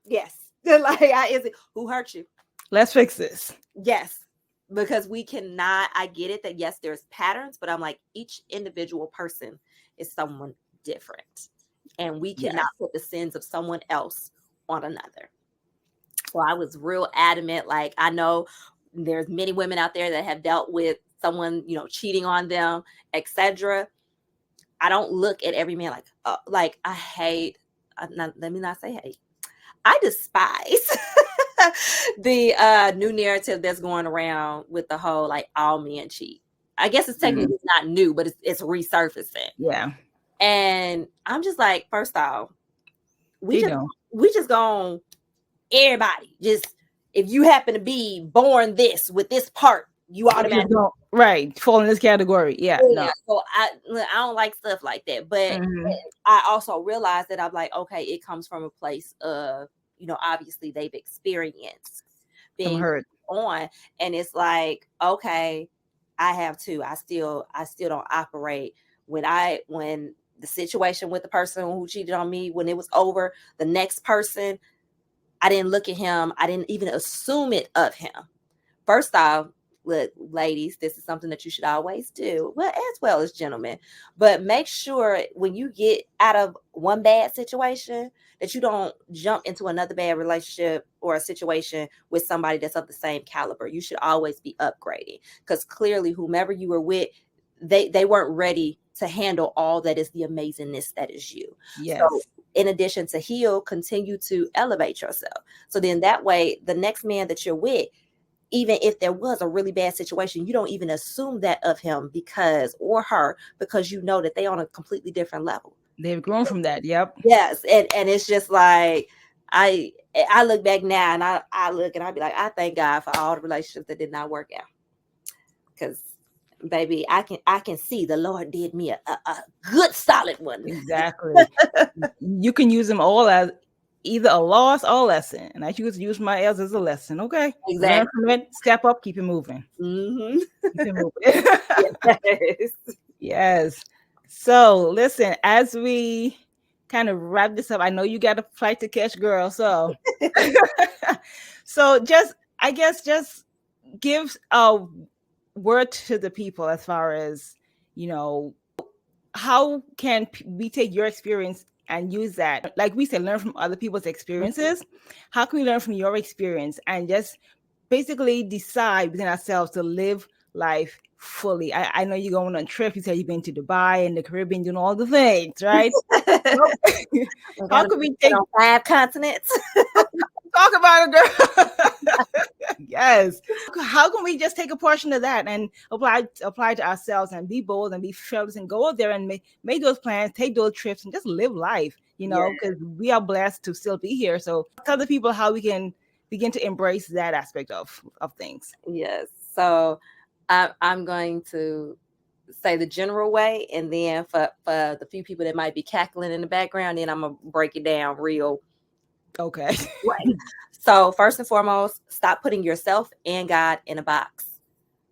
Yes. Like, who hurt you? Let's fix this. Yes. Because we cannot, I get it that yes, there's patterns, but I'm like, each individual person is someone different. And we cannot put the sins of someone else on another. So I was real adamant. Like, I know there's many women out there that have dealt with someone, cheating on them, etc. I don't look at every man like I hate. Let me not say hate. I despise the new narrative that's going around with the whole like all men cheat. I guess it's technically not new, but it's resurfacing. Yeah. And I'm just like, first off, we just gonna everybody just, if you happen to be born this with this part, you automatically fall in this category. Yeah. No. So I don't like stuff like that. But I also realized that I'm like, okay, it comes from a place of, obviously they've experienced being hurt on, and it's like, okay, I have to. I still don't operate when the situation with the person who cheated on me, when it was over, the next person, I didn't look at him. I didn't even assume it of him. First off, look, ladies, this is something that you should always do, well, as well as gentlemen. But make sure when you get out of one bad situation that you don't jump into another bad relationship or a situation with somebody that's of the same caliber. You should always be upgrading, because clearly whomever you were with, they weren't ready to handle all that is the amazingness that is you. Yes. So in addition to heal, continue to elevate yourself. So then that way, the next man that you're with, even if there was a really bad situation, you don't even assume that of him or her, because you know that they on a completely different level. They've grown from that. Yep. Yes. And it's just like, I look back now and I look and I be like, I thank God for all the relationships that did not work out. Because baby, I can see the Lord did me a good solid one. Exactly. You can use them all as either a loss or a lesson, and I choose to use my L's as a lesson. Okay, exactly. Learn from it, step up, keep it moving. Keep it moving. Yes. So listen, as we kind of wrap this up, I know you got a flight to catch, girl. So, so just give a word to the people as far as, how can we take your experience and use that? Like we said, learn from other people's experiences. How can we learn from your experience and just basically decide within ourselves to live life fully? I know you're going on a trip. You said you've been to Dubai and the Caribbean, doing all the things, right? How, We how got can we it take on 5 continents. talk about it, girl? Yes. How can we just take a portion of that and apply to ourselves and be bold and be fearless and go out there and make those plans, take those trips, and just live life? Yeah. Because we are blessed to still be here. So tell the people how we can begin to embrace that aspect of things. Yes. So I'm going to say the general way, and then for the few people that might be cackling in the background, then I'm gonna break it down real. Okay. Right. So first and foremost, stop putting yourself and God in a box.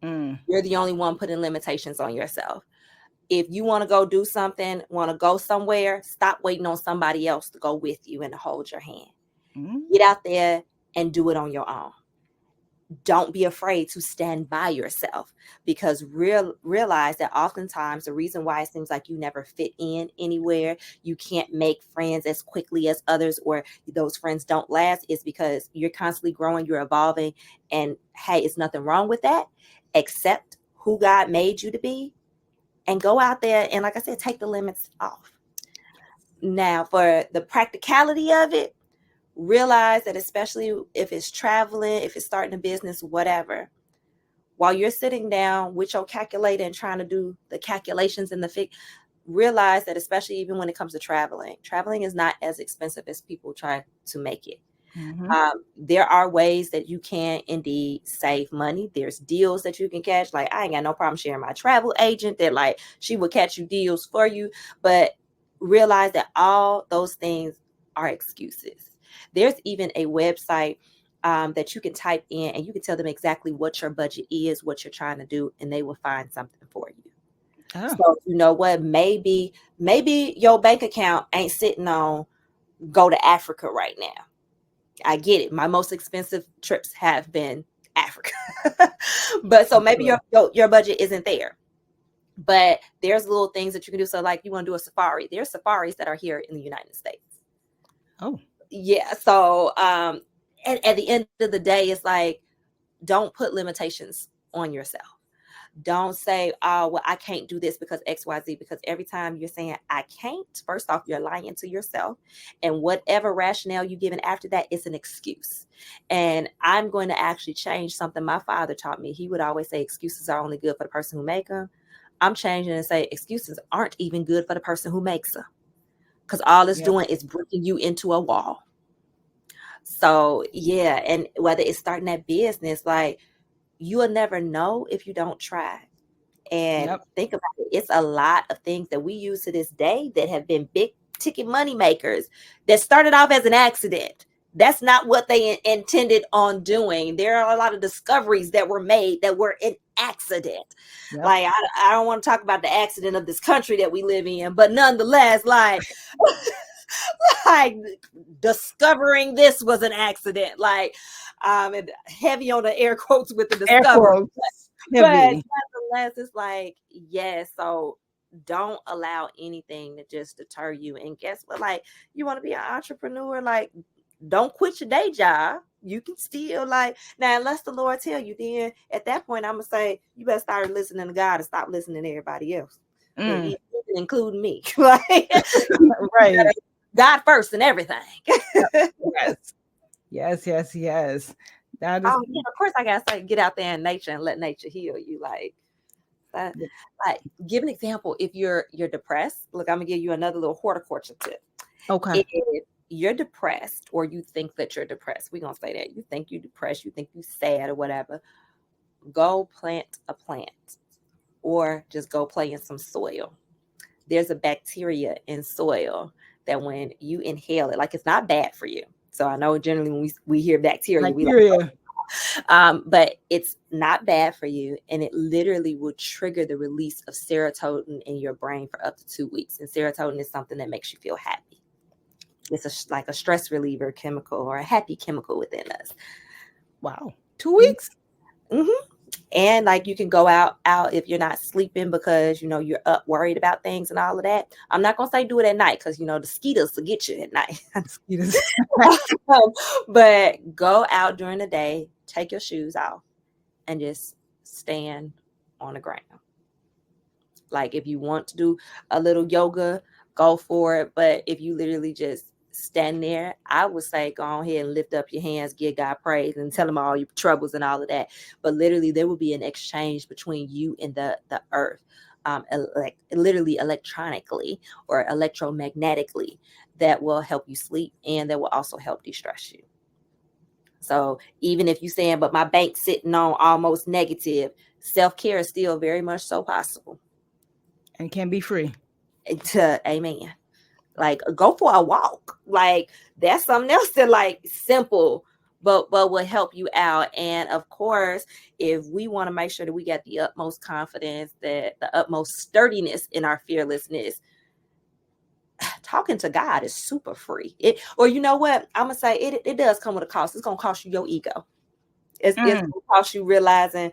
You're the only one putting limitations on yourself. If you want to go do something, want to go somewhere, stop waiting on somebody else to go with you and to hold your hand. Get out there and do it on your own. Don't be afraid to stand by yourself, because realize that oftentimes the reason why it seems like you never fit in anywhere, you can't make friends as quickly as others, or those friends don't last, is because you're constantly growing, you're evolving. And hey, it's nothing wrong with that. Accept who God made you to be and go out there and, like I said, take the limits off. Now, for the practicality of it, realize that especially if it's traveling, if it's starting a business, whatever, while you're sitting down with your calculator and trying to do the calculations and realize that especially even when it comes to traveling is not as expensive as people try to make it. There are ways that you can indeed save money. There's deals that you can catch. Like, I ain't got no problem sharing my travel agent that, like, she will catch you deals for you. But realize that all those things are excuses. There's even a website that you can type in and you can tell them exactly what your budget is, what you're trying to do, and they will find something for you. So you know what? Maybe your bank account ain't sitting on go to Africa right now. I get it. My most expensive trips have been Africa. But so maybe your budget isn't there. But there's little things that you can do. So like you want to do a safari. There's safaris that are here in the United States. Oh. Yeah. So and at the end of the day, it's like, don't put limitations on yourself. Don't say, oh, well, I can't do this because XYZ, because every time you're saying I can't, first off, you're lying to yourself. And whatever rationale you're giving after that is an excuse. And I'm going to actually change something my father taught me. He would always say excuses are only good for the person who make them. I'm changing and say excuses aren't even good for the person who makes them, because all it's doing is breaking you into a wall. So, yeah. And whether it's starting that business, like, you will never know if you don't try. And think about it. It's a lot of things that we use to this day that have been big ticket money makers that started off as an accident. That's not what they intended on doing. There are a lot of discoveries that were made that were an accident. Like, I don't want to talk about the accident of this country that we live in, but nonetheless, like, like discovering this was an accident. Like, and heavy on the air quotes with the discovery. But nonetheless, it's like, yes. So don't allow anything to just deter you. And guess what? Like, you want to be an entrepreneur, like, don't quit your day job. You can still, like, now, unless the Lord tell you, then at that point, I'm going to say, you better start listening to God and stop listening to everybody else, including me. Like, Right. God first and everything. Yes. That is, of course, I gotta say, get out there in nature and let nature heal you. Like, like, give an example. If you're depressed, look, I'm gonna give you another little horticulture tip. Okay. If you're depressed, or you think that you're depressed, we're gonna say that you think you're depressed, you think you're sad or whatever, go plant a plant, or just go play in some soil. There's a bacteria in soil that when you inhale it, like, it's not bad for you. So I know generally when we hear bacteria, we like, but it's not bad for you, and it literally will trigger the release of serotonin in your brain for up to 2 weeks. And serotonin is something that makes you feel happy. It's like a stress reliever chemical, or a happy chemical within us. Wow. 2 weeks? And like, you can go out if you're not sleeping because, you're up worried about things and all of that. I'm not going to say do it at night, because, the mosquitoes will get you at night. But go out during the day, take your shoes off, and just stand on the ground. Like if you want to do a little yoga, go for it. But if you literally just stand there, I would say go ahead and lift up your hands, give God praise, and tell him all your troubles and all of that. But literally, there will be an exchange between you and the earth, literally electronically or electromagnetically, that will help you sleep and that will also help de-stress you. So even if you're saying, but my bank's sitting on almost negative, self-care is still very much so possible. And can be free. Amen. Like go for a walk. Like that's something else that like simple, but will help you out. And of course, if we want to make sure that we got the utmost confidence, that the utmost sturdiness in our fearlessness, talking to God is super free. Or you know what? I'm gonna say it does come with a cost. It's gonna cost you your ego. It's gonna cost you realizing,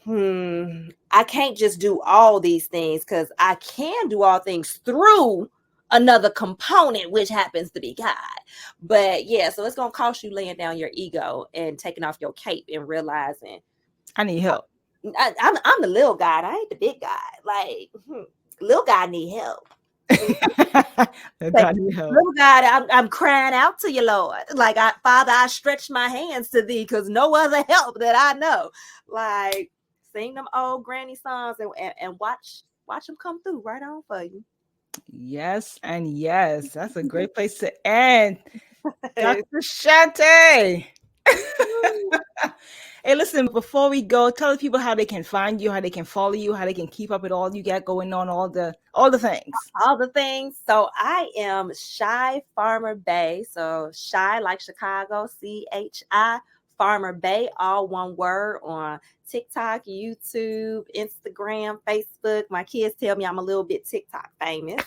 I can't just do all these things, because I can do all things through another component, which happens to be God. But yeah, so it's gonna cost you laying down your ego and taking off your cape and realizing I need help. I'm the little guy. I ain't the big guy. Like little guy need help. God need help. Little God, I'm crying out to you, Lord. Like, Father, I stretch my hands to thee, because no other help that I know. Like, sing them old granny songs and watch them come through right on for you. Yes, and yes. That's a great place to end. Dr. Shaunte. Hey, listen, before we go, tell the people how they can find you, how they can follow you, how they can keep up with all you got going on, all the things. All the things. So I am Shy Farmer Bay. So Shy like Chicago, CHI Farmer Bay, all one word, on TikTok, YouTube, Instagram, Facebook. My kids tell me I'm a little bit TikTok famous.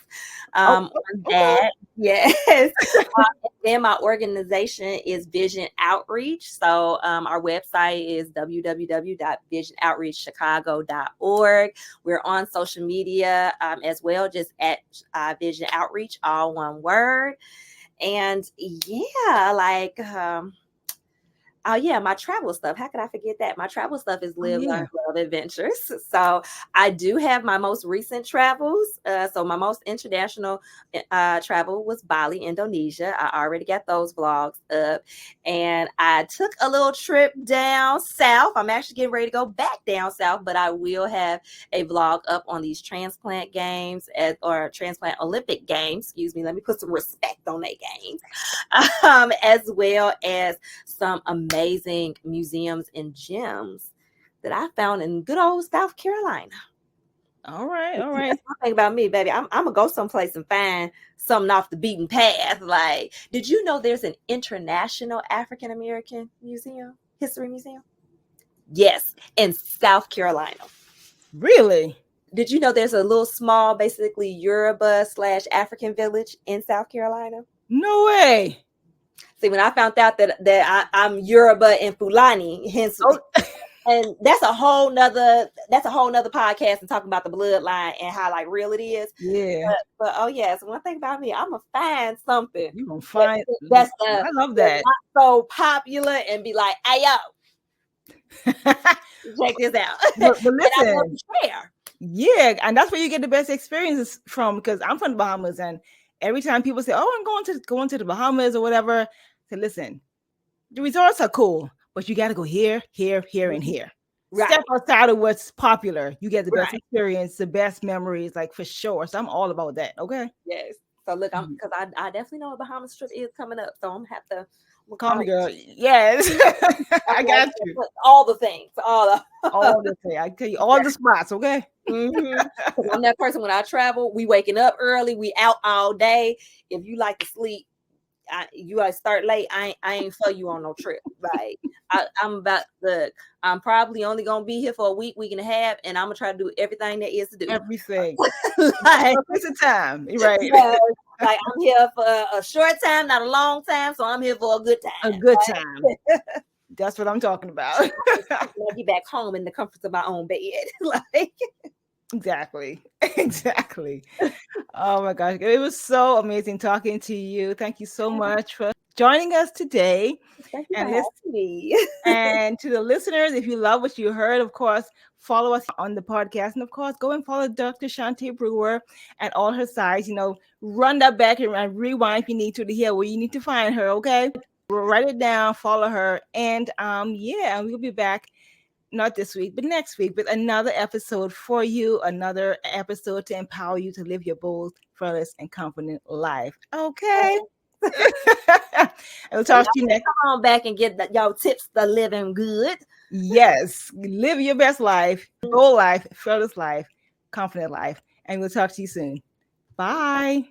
On that. Yes. Then my organization is Vision Outreach. So our website is www.visionoutreachchicago.org. We're on social media as well, just at Vision Outreach, all one word. And yeah, like oh yeah, my travel stuff. How could I forget that? My travel stuff is Live, Learn, Love Adventures. So I do have my most recent travels. So my most international travel was Bali, Indonesia. I already got those vlogs up. And I took a little trip down south. I'm actually getting ready to go back down south, but I will have a vlog up on these transplant games or transplant Olympic games. Excuse me. Let me put some respect on their games. As well as some amazing museums and gyms that I found in good old South Carolina. All right. That's one thing about me, baby. I'm gonna go someplace and find something off the beaten path. Like, did you know there's an international African American museum, history museum? Yes, in South Carolina. Really? Did you know there's a little small, basically Yoruba / African village in South Carolina? No way. See, when I found out that I'm Yoruba and Fulani, hence, and that's a whole nother podcast and talking about the bloodline and how like real it is. Yeah. But oh yes, one thing about me, I'm gonna find something. You gonna find that's I love that. Not so popular and be like, hey yo, check this out. But listen, share. Yeah, and that's where you get the best experiences from, because I'm from the Bahamas, and every time people say, "Oh, I'm going to the Bahamas or whatever," say, "Listen, the resorts are cool, but you got to go here, here, here, and here. Right. Step outside of what's popular. You get the best experience, the best memories, like for sure." So I'm all about that. Okay. Yes. So look, because I definitely know a Bahamas trip is coming up, so I'm gonna have to. Call me, girl. Yes, I got you. All the things, all the things. I tell you all the spots. Okay. I'm that person. When I travel, we waking up early, we out all day. If you like to sleep, you gotta start late. I ain't for you on no trip. Like I'm probably only gonna be here for a week and a half, and I'm gonna try to do everything there is to do. Everything. Like it's a time, right? Yeah, like I'm here for a short time, not a long time. So I'm here for a good time. A good time. That's what I'm talking about. I get back home in the comforts of my own bed. Like exactly. Oh my gosh, it was so amazing talking to you. Thank you so much for joining us today. Thank you for And having listen, me. and to the listeners, if you love what you heard, of course, follow us on the podcast. And of course, go and follow Dr. Shaunte Brewer and all her sites. Run that back and rewind if you need to hear where you need to find her. Okay, write it down, follow her, and yeah, we'll be back not this week, but next week with another episode for you, another episode to empower you to live your bold, fearless, and confident life. Okay. And we'll So talk y'all to you next. come on back and get y'all tips to living good. Yes, live your best life, bold life, fearless life, confident life. And we'll talk to you soon. Bye.